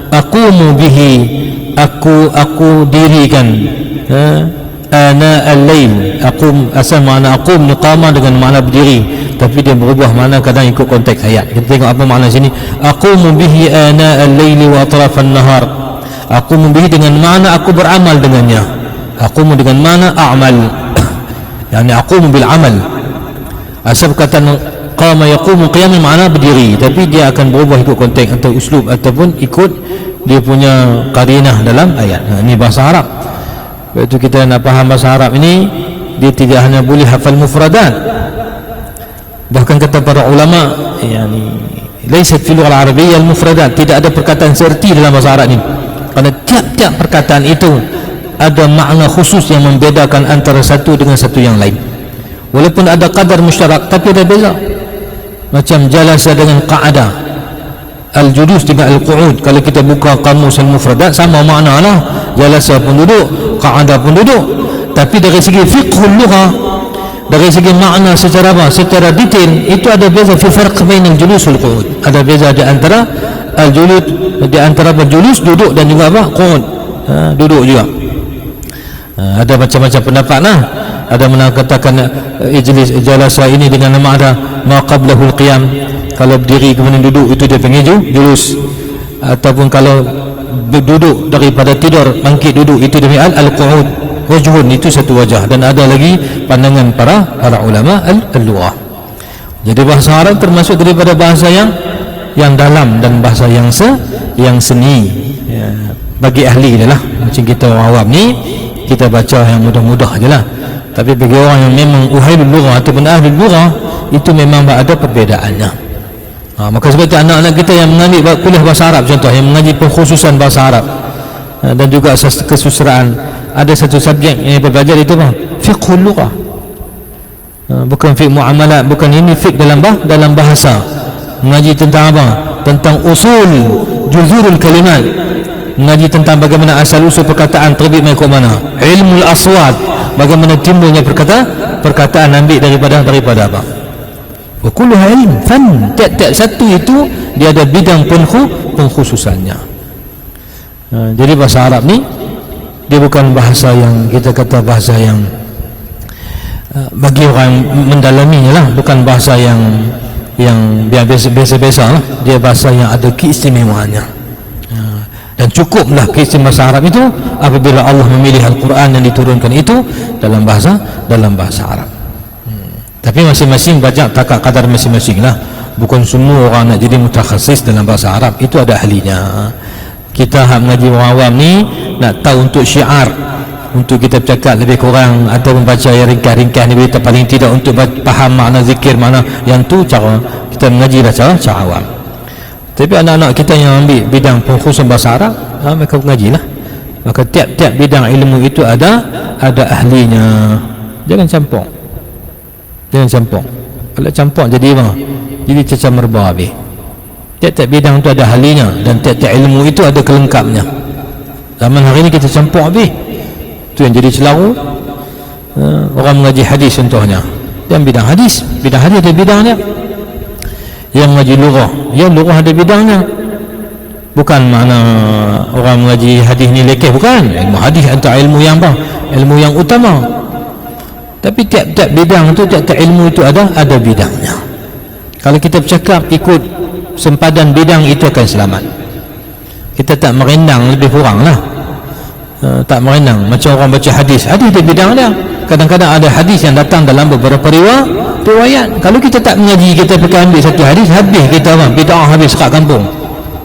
aqumu bihi, aku dirikan ana al-lail. Aqum asal makna aqum ni qama dengan makna berdiri, tapi dia berubah makna kadang ikut konteks ayat. Kita tengok apa makna sini. Aqumu bihi ana al-lail wa atrafan nahar. Aqumu bihi dengan makna aku beramal dengannya. Aqumu dengan mana a'mal, yani aqumu bil amal. Asal perkataan qama yaqumu qiyaman makna berdiri, tapi dia akan berubah ikut konteks atau uslub ataupun ikut dia punya qarinah dalam ayat. Ini bahasa Arab. Iaitu kita nak faham bahasa Arab ini, dia tidak hanya boleh hafal mufradat, bahkan kata para ulama, yani laysat fil lughah al-arabiyyah al-mufradat, tidak ada perkataan serti dalam bahasa Arab ini, kerana tiap-tiap perkataan itu ada makna khusus yang membedakan antara satu dengan satu yang lain. Walaupun ada qadar musyarak, tapi ada beza. Macam jalasa dengan qa'ada, al-julus dengan al-qu'ud. Kalau kita buka kamus al-mufradat, sama makna lah. Jalasa pun duduk, qa'ada pun duduk. Tapi dari segi fiqhul lughah, dari segi makna secara apa? Secara detail, itu ada beza. Fi farq bain al-julus wal-qu'ud. Ada beza di antara al-julus, di antara berjulus duduk dan juga apa? Qu'ud, duduk juga. Ada macam-macam pendapat lah. Ada mengatakan ijlis jalasa ini dengan nama ada ma qablahul qiyam, kalau berdiri kemudian duduk itu dia panggil julus. Ataupun kalau duduk daripada tidur bangkit duduk itu dia panggil al-qu'ud. Wajhun, itu satu wajah. Dan ada lagi pandangan para ulama al-lughah. Jadi bahasa Arab termasuk daripada bahasa yang dalam dan bahasa yang seni, ya, bagi ahli adalah macam kita orang awam ni, kita baca yang mudah-mudah je lah. Tapi bagi orang yang memang uhailul lughah ataupun ahlul lughah, itu memang ada perbedaannya. Maka sebab itu anak-anak kita yang mengambil kuliah bahasa Arab contoh, yang mengaji pengkhususan bahasa Arab dan juga kesusahaan, ada satu subjek yang belajar itu apa? Fiqhul lughah. Bukan fiqh muamalat, bukan ini fiqh dalam bahasa. Mengaji tentang apa? Tentang usul juzurul kalimat. Mengaji tentang bagaimana asal-usul perkataan terbit mengikut mana. Ilmul aswad, bagaimana timbulnya perkataan ambil daripada apa. Wa kulluha ilm, fan. Tiap-tiap satu itu dia ada bidang pengkhususannya. Jadi bahasa Arab ni dia bukan bahasa yang kita kata bahasa yang bagi orang mendalami lah, bukan bahasa yang biasa-biasa lah. Dia bahasa yang ada keistimewaannya. Dan cukuplah keistimewaan bahasa Arab itu apabila Allah memilih Al-Quran yang diturunkan itu dalam bahasa Arab. Tapi masing-masing baca takak kadar masing-masing lah. Bukan semua orang nak jadi mutakhasis dalam bahasa Arab, itu ada ahlinya. Kita mengaji orang awam ni nak tahu untuk syiar, untuk kita bercakap lebih kurang atau membaca yang ringkas-ringkas ni, kita paling tidak untuk faham makna zikir, mana yang tu cara kita mengaji cara awam. Tapi anak-anak kita yang ambil bidang pengkhususan bahasa Arab, mereka mengaji lah. Maka tiap-tiap bidang ilmu itu ada ahlinya. Jangan campur. Kalau campur jadi apa? Jadi cecah merbah habis. Tiap-tiap bidang itu ada ahlinya, dan tiap-tiap ilmu itu ada kelengkapnya. Zaman hari ini kita campur habis. Itu yang jadi celaru. Orang mengaji hadis contohnya, dan bidang hadis ada bidangnya. Yang mengaji lughah, lughah ada bidangnya. Bukan makna orang mengaji hadis ni lekeh, bukan. Ilmu hadis atau ilmu yang apa? Ilmu yang utama. Tapi tiap-tiap bidang itu, tiap-tiap ilmu itu ada bidangnya. Kalau kita bercakap ikut sempadan bidang, itu akan selamat. Kita tak merendang, lebih kurang lah. Tak merendang macam orang baca hadis ada bidang dia. Kadang-kadang ada hadis yang datang dalam beberapa riwayat. Kalau kita tak mengaji, kita pergi ambil satu hadis, habis kita orang bid'ah, habis kat kampung.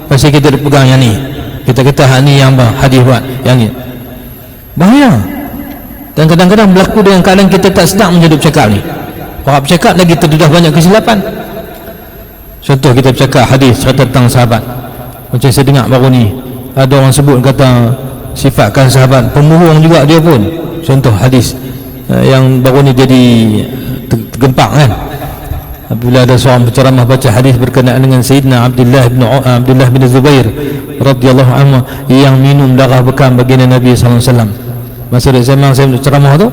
Pasal kita pegang yang ni, kita kata ni yang hadis buat, yang ni bahaya. Dan kadang-kadang berlaku dengan keadaan kita tak sedap menjadi bercakap ni. Orang bercakap lagi terdedah banyak kesilapan. Contoh kita bercakap hadis cerita tentang sahabat. Macam saya dengar baru ni, ada orang sebut kata sifatkan sahabat pembohong juga dia pun. Contoh hadis yang baru ni jadi tergempak kan, apabila ada seorang penceramah baca hadis berkenaan dengan Sayyidina Abdullah bin Zubair radhiyallahu anhu yang minum darah bekam baginda Nabi sallallahu alaihi wasallam. Masa saya ceramah tu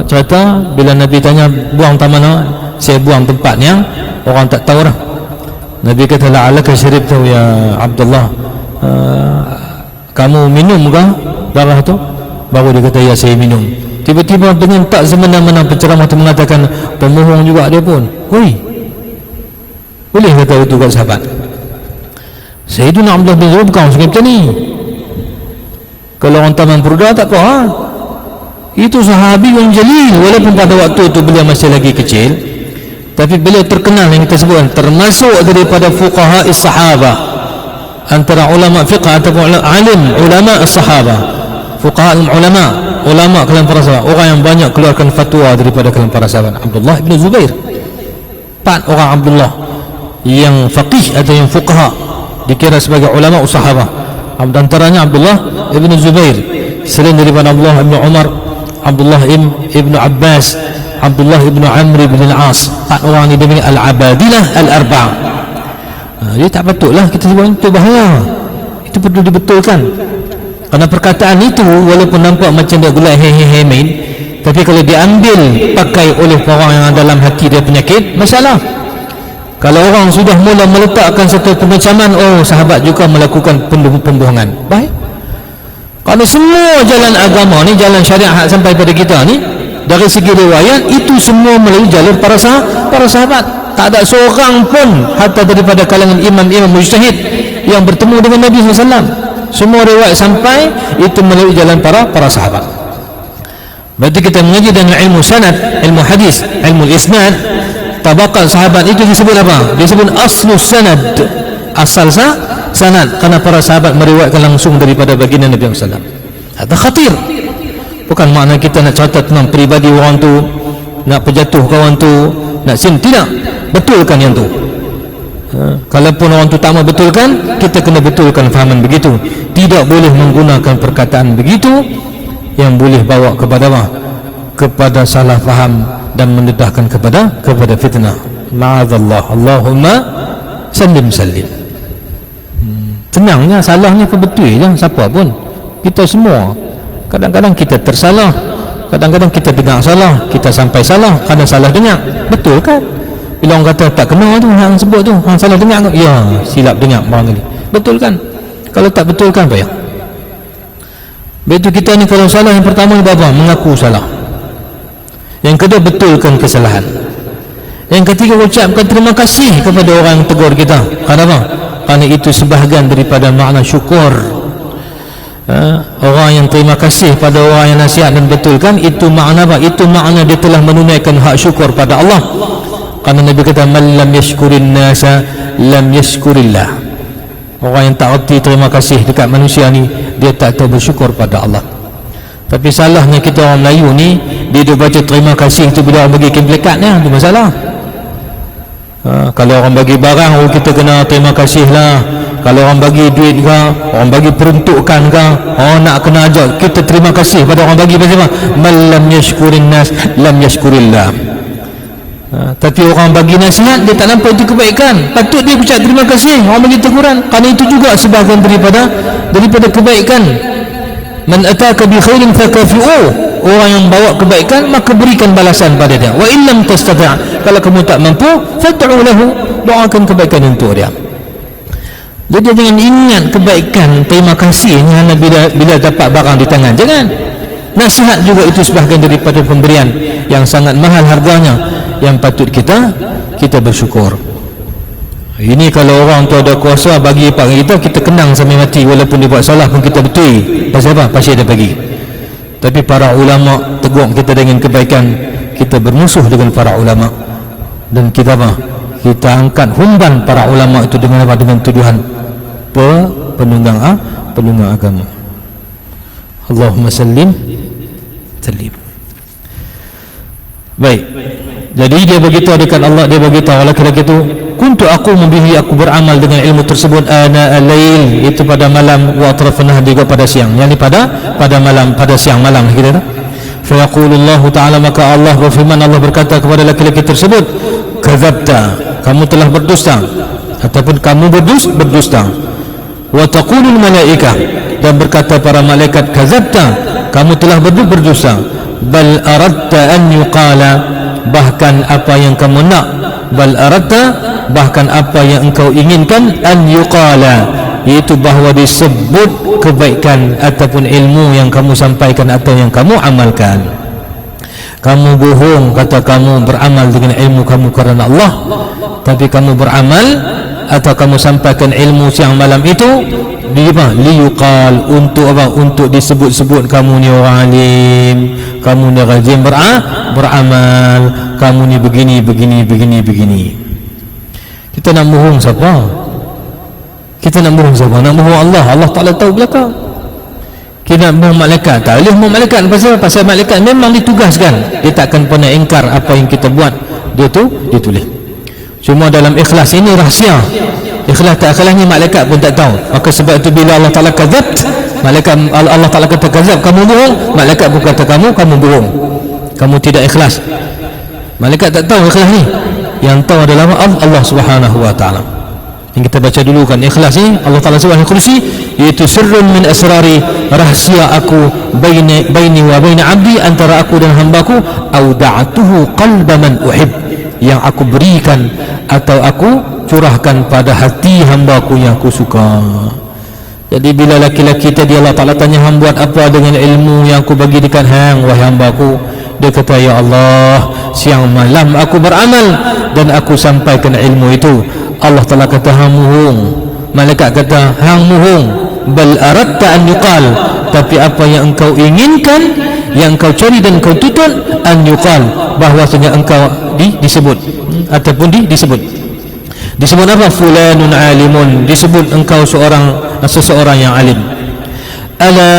cerita bila Nabi tanya buang tak mana, saya buang tempat yang orang tak tahu dah. Nabi kata la'alaka syaribtahu ya Abdullah, kamu minum ke darah tu? Baru dia kata ya saya minum. Tiba-tiba dengan tak semena-mena penceramah tu mengatakan pembohong juga dia pun. Oi, boleh kata itu kat sahabat? Sayyidina Abdullah bin Zubair bukan macam ni. Kalau orang taman perda tak apa, itu sahabi yang jalil, walaupun pada waktu itu beliau masih lagi kecil, tapi beliau terkenal yang kita sebut termasuk daripada fuqaha as-sahabah, antara ulama fiqh ataupun alim ulama as-sahabah. Fuqaha ulama kalangan para sahabat, orang yang banyak keluarkan fatwa daripada kalangan para sahabat. Abdullah bin Zubair, 4 orang Abdullah yang faqih atau yang fuqaha dikira sebagai ulama sahabah. Antaranya Abdullah ibn Zubair, selain daripada Abdullah ibn Umar, Abdullah ibn Abbas, Abdullah ibn Amr ibn al-As. 4 orang ini dipanggil al-abadilah al-arba'ah. Dia tak patutlah kita sebut itu, bahaya. Itu perlu dibetulkan. Kerana perkataan itu walaupun nampak macam dia gulai hehehe main, tapi kalau diambil pakai oleh orang yang dalam hati dia penyakit, masalah. Kalau orang sudah mula meletakkan satu pengecaman, oh sahabat juga melakukan pembohongan, baik. Kalau semua jalan agama ni, jalan syariat sampai pada kita ni, dari segi riwayat itu semua melalui jalur para sahabat. Tak ada seorang pun hatta daripada kalangan imam-imam mujtahid yang bertemu dengan Nabi SAW. Semua riwayat sampai itu melalui jalan para sahabat. Berarti kita mengaji dengan ilmu sanad, ilmu hadis, ilmu isnad, tabaqat sahabat itu disebut apa? Disebut aslus sanad, asal sanad, kerana para sahabat meriwayatkan langsung daripada baginda Nabi SAW. Itu khatir. Bukan makna kita nak catat tentang peribadi orang tu, nak penjatuh kawan tu, nak tidak. Betulkan yang tu. Kalaupun orang tu tak mau betulkan, kita kena betulkan fahaman begitu. Tidak boleh menggunakan perkataan begitu yang boleh bawa kepada apa? Kepada salah faham dan mendedahkan kepada fitnah. Ma'adzallah. Allahumma sallim. Senangnya, salahnya kebetul je siapa pun. Kita semua kadang-kadang kita tersalah, kadang-kadang kita dengar salah, kita sampai salah kerana salah dengar. Betul kan? Bila orang kata tak kena tu, hang sebut tu, hang salah dengar ke? Ya, silap dengar barang ni. Betul kan? Kalau tak betul kan payah. Begitu kita ni kalau salah, yang pertama apa? Mengaku salah. Yang kedua, betulkan kesalahan. Yang ketiga, ucapkan terima kasih kepada orang yang tegur kita. Kenapa? Kerana itu sebahagian daripada makna syukur. Orang yang terima kasih pada orang yang nasihat dan betulkan, itu makna apa? Itu makna dia telah menunaikan hak syukur pada Allah. Kerana Nabi kata man lam yashkurin nasa lam yashkurillah. Orang yang tak erti terima kasih dekat manusia ni, dia tak tahu bersyukur pada Allah. Tapi salahnya kita orang Melayu ni, dia baca terima kasih tu bila orang bagi kemplekatnya, itu masalah. Kalau orang bagi barang, oh kita kena terima kasih lah. Kalau orang bagi duit ke, orang bagi peruntukan ke, oh nak kena ajak kita terima kasih pada orang bagi. Pasal apa? Man lam yashkurin nas lam yashkurillah. Tapi orang bagi nasihat, dia tak nampak itu kebaikan, patut dia ucap terima kasih. Orang bagi teguran, kerana itu juga sebahagian daripada kebaikan. Man ataka bi khairin fakafi'u. Orang yang bawa kebaikan, maka berikan balasan pada dia. Wa illam tastati', kalau kamu tak mampu, fad'u lahu, doakan kebaikan untuk dia. Jadi jangan ingat kebaikan, terima kasihnya bila dapat barang di tangan. Jangan. nasihat juga itu sebahagian daripada pemberian yang sangat mahal harganya, yang patut kita bersyukur. Ini kalau orang tu ada kuasa bagi pak kita kenang sampai mati, walaupun dia buat salah pun kita betul. Pasal apa? Pasti ada bagi. Tapi para ulama tegur kita dengan kebaikan, kita bermusuh dengan para ulama, dan kita apa? Kita angkat humban para ulama itu dengan apa? Dengan tuduhan penunggang agama. Allahumma sallim. Baik. Jadi dia beritahu dekat Allah, dia beritahu laki-laki itu, kuntu aku membihi, aku beramal dengan ilmu tersebut ana al-lail, itu pada malam, wa atrafnah juga pada siang, yakni pada malam, pada siang malam kita. Fa yaqulullahu ta'ala, maka Allah berfirman, Allah berkata kepada laki-laki tersebut, kadzabta, kamu telah berdusta, ataupun kamu berdusta. Wa taqulul malaikah, dan berkata para malaikat, kadzabta, kamu telah berdusta. Bal aradta an yuqala, bahkan apa yang kamu nak, bal aradta, bahkan apa yang engkau inginkan, an yuqala, iaitu bahawa disebut kebaikan ataupun ilmu yang kamu sampaikan atau yang kamu amalkan. Kamu bohong, kata kamu beramal dengan ilmu kamu kerana Allah, tapi kamu beramal atau kamu sampaikan ilmu siang malam itu liyuqal, untuk apa? Untuk disebut-sebut kamu ni orang alim, kamu ni rajin beramal, kamu ni begini. Kita nak bohong siapa? Nak bohong Allah. Allah Ta'ala tahu belakang. Kita nak bohong malaikat, tak boleh bohong malaikat. Pasal malaikat memang ditugaskan, dia takkan pernah ingkar apa yang kita buat, dia tulis. Cuma dalam ikhlas ini rahsia. Ikhlas tak ikhlasnya malaikat pun tak tahu. Maka sebab itu bila Allah Ta'ala kadzabt, malaikat Allah Ta'ala kata kadzab, kamu bohong, malaikat pun kata kamu bohong, kamu tidak ikhlas. Malaikat tak tahu ikhlas ni, yang tahu adalah Allah Subhanahu wa Ta'ala. Yang kita baca dulu kan, ikhlas ni Allah Ta'ala sebut al-Qudsi, iaitu sirrun min asrari, rahsia aku baini wa baina abdi, antara aku dan hambaku, auda'atuhu qalba man uhib, yang aku berikan atau aku curahkan pada hati hambaku yang aku suka. Jadi bila laki-laki tadi Allah Ta'ala tanya, hamba buat apa dengan ilmu yang aku bagi dekat hang, wahai hambaku? Dia kata, ya Allah, siang malam aku beramal dan aku sampaikan ilmu itu. Allah Ta'ala kata, hang muhung. Malaikat kata, hang muhung. Bal aradta an yuqal, tapi apa yang engkau inginkan, yang engkau cari dan engkau tuntut, an yuqal, bahwasanya engkau disebut ataupun disebut apa? Fulanun alimun, disebut engkau seseorang yang alim. Ala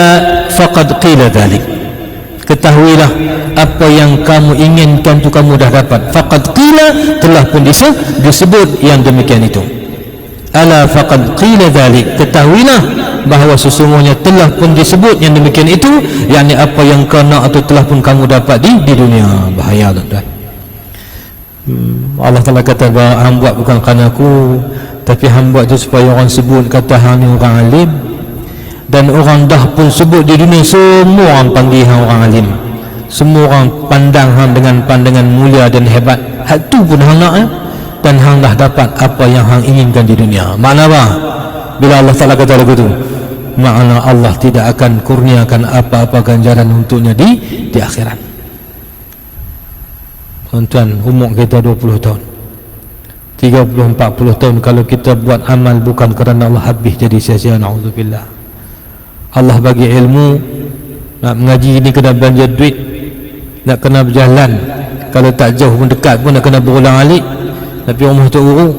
faqad qila dhalik, ketahuilah apa yang kamu inginkan itu kamu dah dapat. Faqad qila, telah pun disebut yang demikian itu. Ala faqad qila dhalik, ketahuilah bahawa sesungguhnya telah pun disebut yang demikian itu, yakni apa yang kau nak atau telah pun kamu dapat di dunia. Bahaya tuan-tuan. Allah Ta'ala kata bahawa hang buat bukan kerana aku, tapi hang buat itu supaya orang sebut kata hang ni orang alim. Dan orang dah pun sebut di dunia, semua orang panggil hang orang alim, semua orang pandang hang dengan pandangan mulia dan hebat. Hak tu pun hang nak dan hang dah dapat apa yang hang inginkan di dunia. Makna apa? Bila Allah Ta'ala kata lagu tu, makna Allah tidak akan kurniakan apa-apa ganjaran untuknya di akhirat. Tuan-tuan, umur kita 20 tahun, 30-40 tahun, kalau kita buat amal bukan kerana Allah, habis jadi sia-sia. Na'udzubillah. Allah bagi ilmu, nak mengaji ni kena belanja duit, nak kena berjalan, kalau tak jauh pun dekat pun nak kena berulang alik. Tapi rumah tu uruk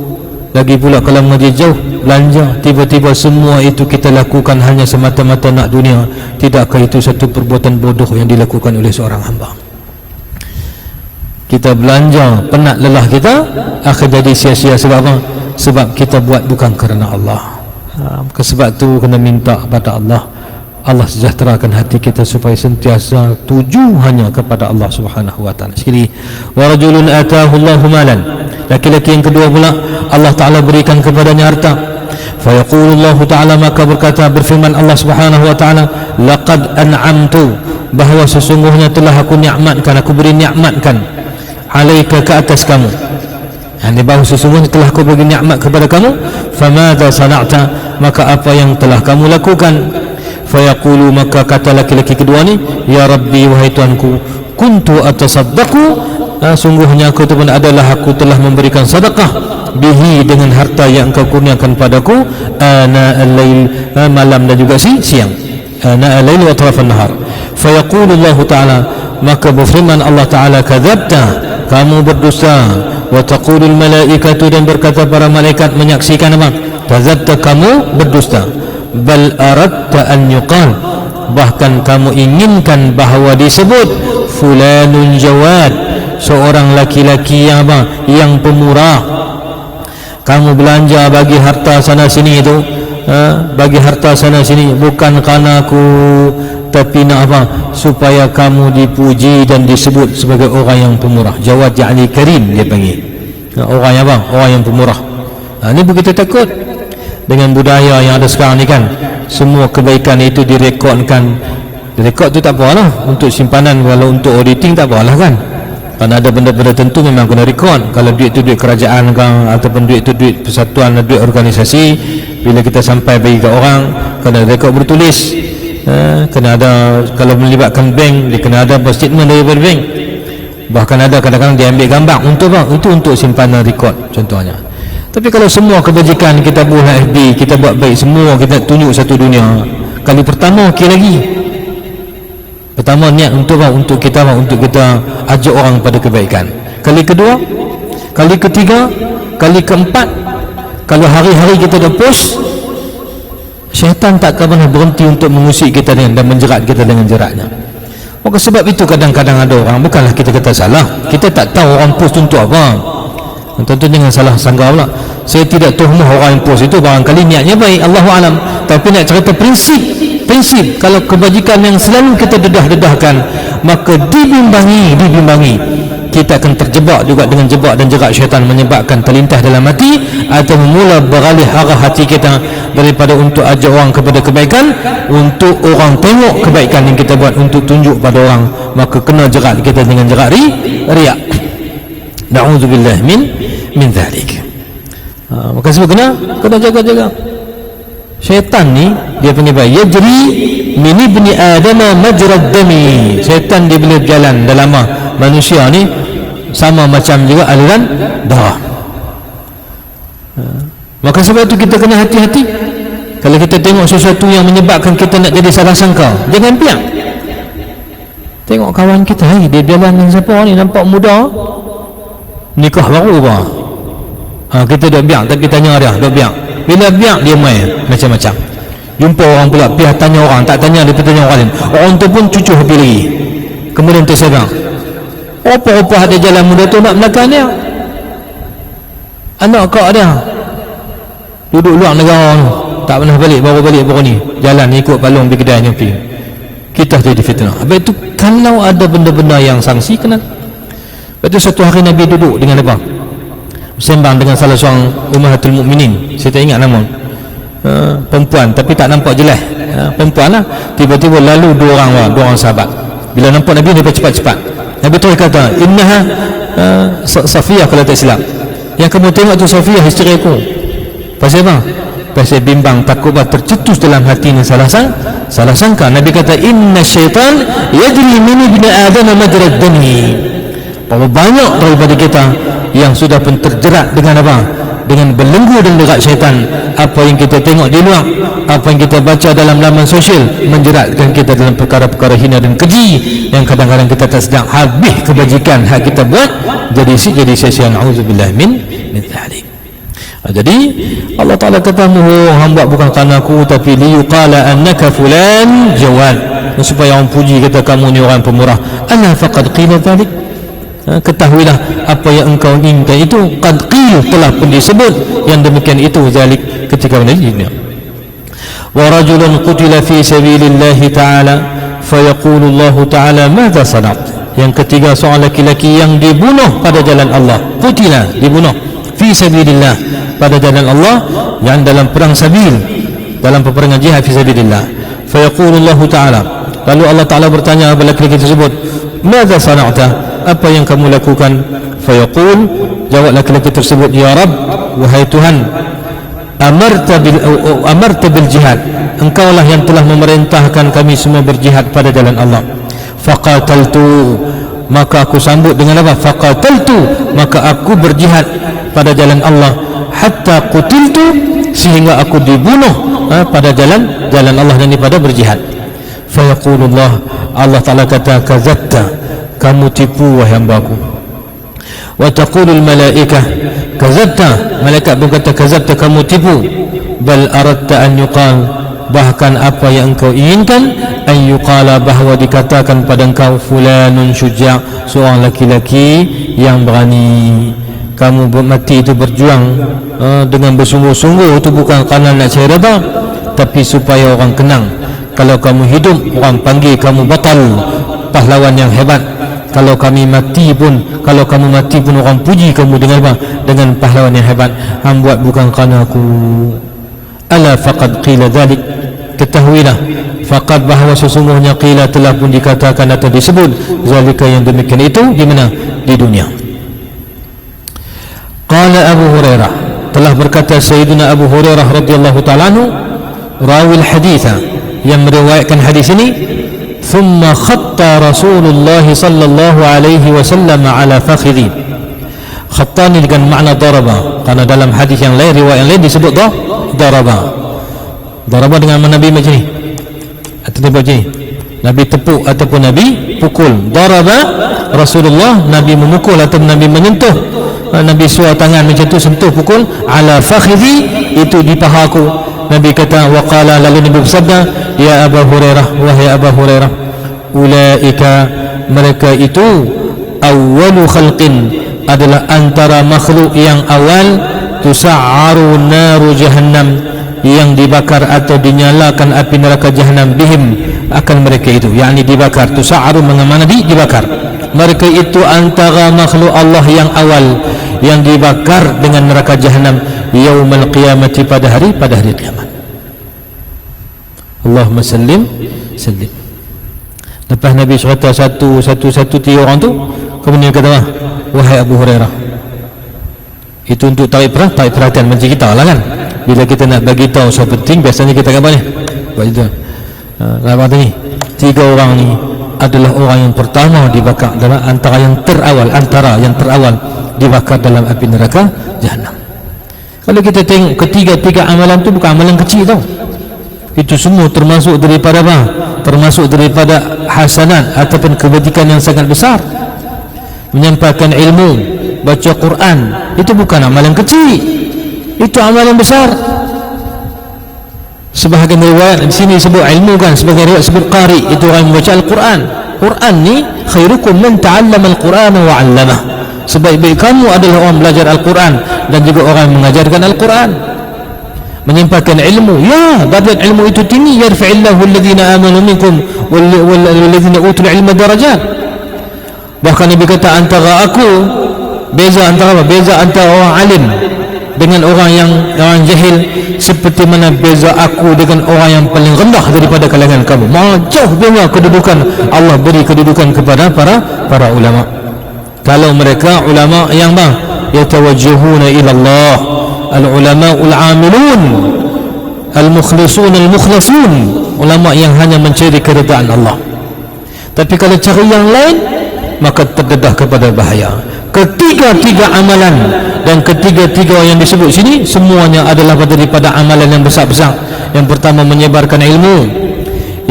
lagi pula, kalau mengaji jauh belanja. Tiba-tiba semua itu kita lakukan hanya semata-mata nak dunia. Tidakkah itu satu perbuatan bodoh yang dilakukan oleh seorang hamba? Kita belanja, penat lelah kita, akhir jadi sia-sia. Sebab apa? Sebab kita buat bukan kerana Allah. Sebab tu kena minta kepada Allah, Allah sejahterakan hati kita supaya sentiasa tuju hanya kepada Allah Subhanahu wa Ta'ala. Sekali, wa rajulun atahu Allahu malan, laki-laki yang kedua pula Allah Ta'ala berikan kepadanya harta. Fa yaqulu Allah Ta'ala, maka berkata, berfirman Allah Subhanahu wa Ta'ala, laqad an'amtu, bahawa sesungguhnya telah aku nikmatkan, aku beri nikmatkan, alaika, ke atas kamu, yang bahawa sesungguhnya telah aku bagi nikmat kepada kamu. Famadha sana'ta, maka apa yang telah kamu lakukan? Fayaqulu, maka kata laki-laki kedua ni, ya Rabbi, wahai Tuanku, kuntu atasaddaqu, sungguhnya aku itu adalah aku telah memberikan sedekah bihi, dengan harta yang engkau kurniakan padaku, ana al-lail, malam dan juga siang, ana al-lail wa atrafan nahar. Fayaqulu Allah Ta'ala, maka berfirman Allah Ta'ala, kadzabta, kamu berdusta. Wa taqulul malaikatu, dan berkata para malaikat menyaksikan apa? Kadzabta, kamu berdusta. Bal aradta an yuqal, bahkan kamu inginkan bahawa disebut fulanun jawad, seorang laki-laki yang apa? Yang pemurah. Kamu belanja bagi harta sana sini itu, bagi harta sana sini bukan kerana aku, tapi nak apa? Supaya kamu dipuji dan disebut sebagai orang yang pemurah. Jawad yakni karim, dia panggil orang yang apa? Orang yang pemurah. Ini begitu takut dengan budaya yang ada sekarang ni kan, semua kebaikan itu direkodkan. Direkod tu tak apalah, untuk simpanan, kalau untuk auditing tak apalah kan. Kerana ada benda-benda tentu memang kena rekod. Kalau duit tu duit kerajaan kan, ataupun duit tu duit persatuan, duit organisasi, bila kita sampai bagi ke orang, kena rekod bertulis. Kena ada, kalau melibatkan bank, dia kena ada statement daripada bank. Bahkan ada kadang-kadang dia ambil gambar untuk apa? Itu untuk simpanan rekod contohnya. Tapi kalau semua kebajikan kita buat FB, kita buat baik semua, kita tunjuk satu dunia, kali pertama okey lagi. Pertama niat untuk apa? Untuk kita apa? Untuk kita ajak orang pada kebaikan. Kali kedua, kali ketiga, kali keempat, kalau hari-hari kita dah post, syaitan tak akan pernah berhenti untuk mengusik kita dan menjerat kita dengan jeratnya. Maka sebab itu kadang-kadang ada orang, bukanlah kita kata salah, kita tak tahu orang post untuk apa. Tentu dengan salah sangka pula. Saya tidak tuhmah orang yang post itu, barangkali niatnya baik, Allahu alam. Tapi nak cerita prinsip, kalau kebajikan yang selalu kita dedah-dedahkan, maka dibimbangi, kita akan terjebak juga dengan jebak dan jerat syaitan, menyebabkan terlintas dalam hati, atau mula beralih arah hati kita daripada untuk ajak orang kepada kebaikan, untuk orang tengok kebaikan yang kita buat, untuk tunjuk pada orang, maka kena jerat kita dengan jerat riak. Na'udzubillah min dhalik. Maka sebab kena jaga-jaga. Syaitan ni dia panggil apa? Yajri min ibni adama majrad dami. Syaitan dia boleh berjalan dalam manusia ni sama macam juga aliran darah. Maka sebab itu kita kena hati-hati. Kalau kita tengok sesuatu yang menyebabkan kita nak jadi salah sangka, jangan piak. Tengok kawan kita, dia berjalan dengan siapa ni, nampak muda, nikah baru apa? Kita dah biak, tapi tanya dia, dah biak. Bila biak, dia main macam-macam. Jumpa orang pula, pihak tanya orang, tak tanya dia, tanya orang lain. Orang tu pun cucuh habis lagi. Kemudian tersegang, apa-apa ada jalan muda tu nak belakang dia. Anak kak dia duduk luar negara tu, tak pernah balik, baru balik baru ni, jalan ikut palung pergi kedai nyopi. Kita jadi fitnah. Habis itu kalau ada benda-benda yang sanksi, kena. Lepas itu satu hari Nabi duduk dengan apa? Sembang dengan salah seorang Ummahatul Mukminin, saya tak ingat nama, perempuan tapi tak nampak jelas, perempuan lah. Tiba-tiba lalu dua orang sahabat. Bila nampak Nabi, dia cepat-cepat. Nabi terus kata, innaha Safiyah, kalau tak silap, yang kamu tengok tu Safiyah, isteri aku. Pasal apa? Pasal bimbang, takut tercetus dalam hati ni salah sangka. Nabi kata, inna syaitan yajri min ibni adama majrad dami. Banyak daripada kita yang sudah pun terjerat dengan apa? Dengan belenggu dan derat syaitan. Apa yang kita tengok di luar, apa yang kita baca dalam laman sosial, menjeratkan kita dalam perkara-perkara hina dan keji, yang kadang-kadang kita tak sedang habis kebajikan hak kita buat, jadi sia-sia. Na'udzubillah min dzalik. Jadi Allah Ta'ala kata, hamba bukan kerana aku, tapi liyuqala annaka fulan jawad, supaya orang puji kata kamu ni orang pemurah. Ana faqad qila dzalik. Ketahuilah apa yang engkau inginkan itu qad qil, telah pun disebut yang demikian itu zalik ketika menjadinya. Wa rajulun qutila fi sabilillah ta'ala fayaqulu Allah ta'ala madza sanat. Yang ketiga, seorang laki-laki yang dibunuh pada jalan Allah. Qutila, dibunuh fi sabilillah, pada jalan Allah, yang dalam perang sabil, dalam peperangan jihad fi sabilillah. Fayaqulu Allah ta'ala, lalu Allah Ta'ala bertanya kepada laki-laki tersebut, madza sana'ta, apa yang kamu lakukan? Fayaqul, jawab laki-laki tersebut, ya Rabb, wahai Tuhan, amarta bil jihad, engkaulah yang telah memerintahkan kami semua berjihad pada jalan Allah. Faqataltu, maka aku sambut dengan apa? Faqataltu, maka aku berjihad pada jalan Allah, hatta qutiltu, sehingga aku dibunuh pada jalan Allah, dan pada berjihad. Fayaqulullah, Allah Ta'ala kata, kazabta, kamu tipu wahai hambaku. Wa taqulul malaikah, kazabta, malaikat pun kata kazabta, kamu tipu. Bal aradta an yuqal, bahkan apa yang engkau inginkan, an yuqala, bahawa dikatakan pada engkau, fulanun syuja', seorang laki-laki yang berani. Kamu mati itu berjuang dengan bersungguh-sungguh, itu bukan kerana nak cari redha, tapi supaya orang kenang. Kalau kamu hidup, orang panggil kamu batal, pahlawan yang hebat. Kalau kamu mati pun orang puji kamu dengan apa? Dengan pahlawan yang hebat. Hang buat bukan kerana aku. Ala faqad qila dhalik, ketahuilah, faqad, bahawa sesungguhnya, qila, telah pun dikatakan atau disebut, zalika, yang demikian itu, di mana? Di dunia. Qala Abu Hurairah, telah berkata Sayyidina Abu Hurairah radhiyallahu ta'ala anhu, rawil haditha, yang meriwayatkan hadis ini, thumma khatta Rasulullah sallallahu alaihi wasallam ala fakhidhi. Khatta ni dengan makna daraba, karena dalam hadis yang lain, riwayat yang lain disebut daraba. Daraba dengan mana Nabi macam ni, atau Nabi macam ni, Nabi tepuk ataupun Nabi pukul. Daraba Rasulullah, Nabi memukul atau Nabi menyentuh, Nabi suar tangan macam tu, sentuh, pukul. Ala fakhidhi, itu di pahaku. Nabi kata, waqala, lalu Nabi bersabda, ya Abu Hurairah, wahai Abu Hurairah, ulaika, mereka itu, awwalu khalqin, adalah antara makhluk yang awal, tusa'aru naru jahannam, yang dibakar atau dinyalakan api neraka jahannam, bihim, akan mereka itu, yakni dibakar. Tusa'aru mengamana dibakar. Mereka itu antara makhluk Allah yang awal, yang dibakar dengan neraka jahannam yaumul qiyamati, pada hari kiamat. Allahumma sallim. Lepas Nabi cerita satu tiga orang tu, kemudian kata, wahai Abu Hurairah, itu untuk tarik perhatian macam kita lah kan. Bila kita nak bagi tahu sesuatu penting, biasanya kita apa ni? Buat itu. Apa ni? Tiga orang ni adalah orang yang pertama dibakar, dalam antara yang terawal dibakar dalam api neraka jahannam. Kalau kita tengok ketiga amalan tu bukan amalan kecil tau. Itu semua termasuk daripada apa? Termasuk daripada hasanat ataupun kebajikan yang sangat besar. Menyampaikan ilmu, baca Quran, itu bukan amalan kecil, itu amalan besar. Sebahagian riwayat di sini sebut ilmu kan, sebagai riwayat sebut qari, itu orang yang membaca Al-Quran. Quran ni, khairukum man ta'allama Al-Quran wa 'allamah. Sebaik-baik kamu adalah orang belajar Al-Quran dan juga orang yang mengajarkan Al-Quran. Menyampaikan ilmu, ya, darjat ilmu itu tinggi. Yarfa'illahu alladhina amanu minkum walladhina utul ilma darajat. Bahkan Nabi kata, antara aku, beza antara orang alim dengan orang jahil, seperti mana beza aku dengan orang yang paling rendah daripada kalangan kamu. Jauh beza kedudukan Allah beri kedudukan kepada para ulama. Kalau mereka ulama yang yatawajjahuna ila Allah, al-ulama al-amilun, al-mukhlisun al-mukhlasun, ulama yang hanya mencari keridaan Allah. Tapi kalau cari yang lain, maka terdedah kepada bahaya. Ketiga-tiga amalan dan ketiga-tiga yang disebut sini, semuanya adalah daripada amalan yang besar-besar. Yang pertama, menyebarkan ilmu.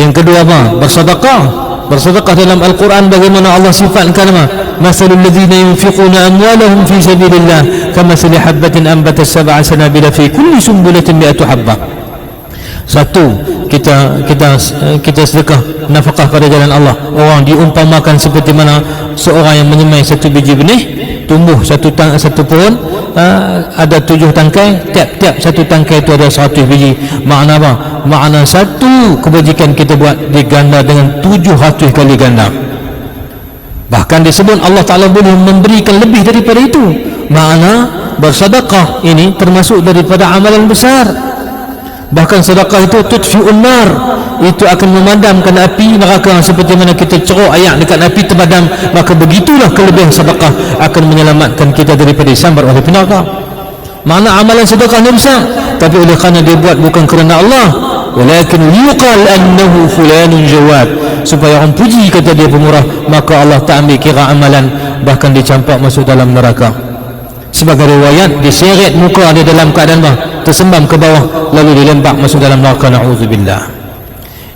Yang kedua apa? Bersedekah. Bersedekah dalam Al-Quran, bagaimana Allah sifatkan apa? Masalul ladzina yunfiquna amwalahum fi sabilillah kamathali habbatin anbatat sab'a sanabila fi kulli sumbulatin mi'atu habbah. Satu, kita sedekah, nafkah pada jalan Allah. Orang diumpamakan seperti mana seorang yang menyemai satu biji benih, tumbuh satu pohon, ada 7 tangkai, tiap satu tangkai itu ada 100 biji. Makna apa? Makna satu kebajikan kita buat diganda dengan 700 kali ganda. Bahkan disebut Allah Ta'ala boleh memberikan lebih daripada itu. Makna bersedekah ini termasuk daripada amalan besar. Bahkan sedekah itu tutfi'un nar, itu akan memadamkan api neraka. Seperti mana kita ceruk ayak dekat api terpadam, maka begitulah kelebihan sedekah akan menyelamatkan kita daripada disambar oleh neraka. Mana amalan sedekah ni besar, tapi oleh kerana dia buat bukan kerana Allah, walakin yuqal annahu fulanun jawad, supaya orang puji kata dia pemurah, maka Allah tak ambil kira amalan, bahkan dicampak masuk dalam neraka. Sebagai riwayat, diseret muka dia dalam keadaan tersembam ke bawah, lalu dilempar masuk dalam neraka, na'udzubillah.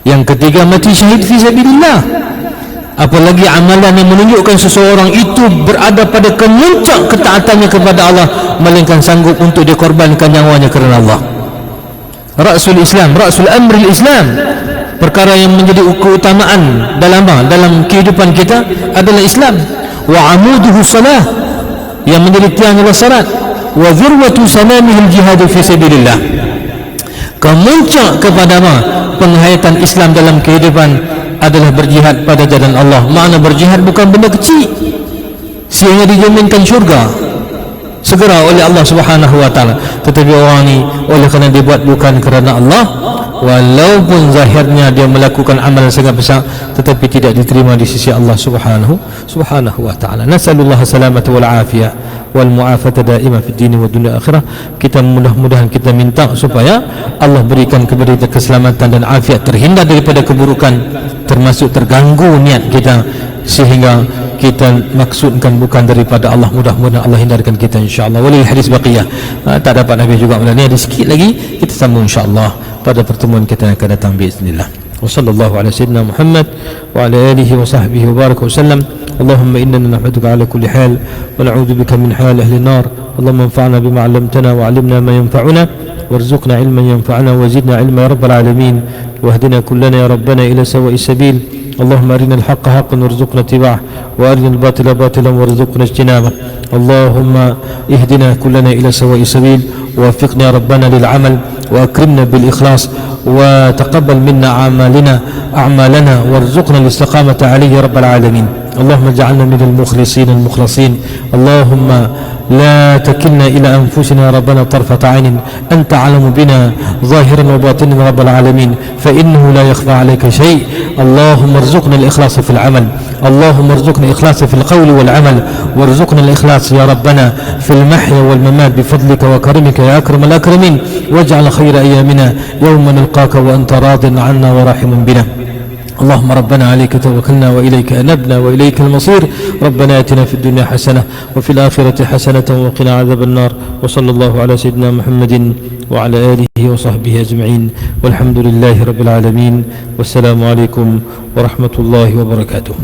Yang ketiga, mati syahid fi sabilillah. Apalagi amalan yang menunjukkan seseorang itu berada pada kemuncak ketaatannya kepada Allah, melainkan sanggup untuk dikorbankan nyawanya kerana Allah. Ra'sul Islam, Ra'sul Amril Islam, perkara yang menjadi keutamaan dalam kehidupan kita adalah Islam. Wa amuduhu salah, yang menjadi tiang adalah salat. Wa zirwatu sanamihil jihadu fi sabilillah, kemuncak kepada penghayatan Islam dalam kehidupan adalah berjihad pada jalan Allah. Makna berjihad bukan benda kecil, sehingga dijaminkan syurga segera oleh Allah Subhanahu wa taala. Tetapi orang ni oleh kerana dia buat bukan kerana Allah, walaupun zahirnya dia melakukan amalan sangat besar, tetapi tidak diterima di sisi Allah Subhanahu wa taala. Nasallallahu salamata wal afiyah wal mu'afata daimah fid din wa dunya akhirah. Kita mudah-mudahan kita minta supaya Allah berikan kepada kita keselamatan dan afiat, terhindar daripada keburukan, termasuk terganggu niat kita, sehingga kita maksudkan bukan daripada Allah. Mudah-mudahan Allah hindarkan kita insya-Allah. Walil hadis baqiyah. Tak dapat habis juga malam ni, ada sikit lagi, kita sambung insya-Allah pada pertemuan kita yang akan datang biiznillah. Wa sallallahu ala sayyidina Muhammad wa ala alihi wa sahbihi wa baraka wa sallam. Allahumma inna nahmaduka ala kulli hal wa na'udzu bika min hal ahli an-nar. Allahumma anfa'na bima 'allamtana wa 'allimna ma yanfa'una warzuqna 'ilman yanfa'una wa zidna 'ilma ya rabbal alamin. Wahdina kullana ya rabbana ila sawa'is sabil. اللهم أرنا الحق حقا وارزقنا اتباعه وأرنا الباطل باطلا وارزقنا اجتنابه. اللهم اهدنا كلنا إلى سواء السبيل ووفقنا يا ربنا للعمل وأكرمنا بالإخلاص وتقبل منا أعمالنا وارزقنا الاستقامة عليه يا رب العالمين. اللهم اجعلنا من المخلصين المخلصين. اللهم لا تكلنا إلى أنفسنا يا ربنا طرفة عين، أنت أعلم بنا ظاهرا وباطنا رب العالمين، فإنه لا يخفى عليك شيء. اللهم ارزقنا الإخلاص في العمل، اللهم ارزقنا الإخلاص في القول والعمل، وارزقنا الإخلاص يا ربنا في المحيا والممات بفضلك وكرمك يا أكرم الأكرمين. واجعل خير أيامنا يوم نلقاك وأنت راض عنا ورحم بنا. اللهم ربنا عليك توكلنا وإليك أنبنا وإليك المصير. ربنا آتنا في الدنيا حسنة وفي الآخرة حسنة وقنا عذاب النار. وصلى الله على سيدنا محمد وعلى آله وصحبه أجمعين، والحمد لله رب العالمين، والسلام عليكم ورحمة الله وبركاته.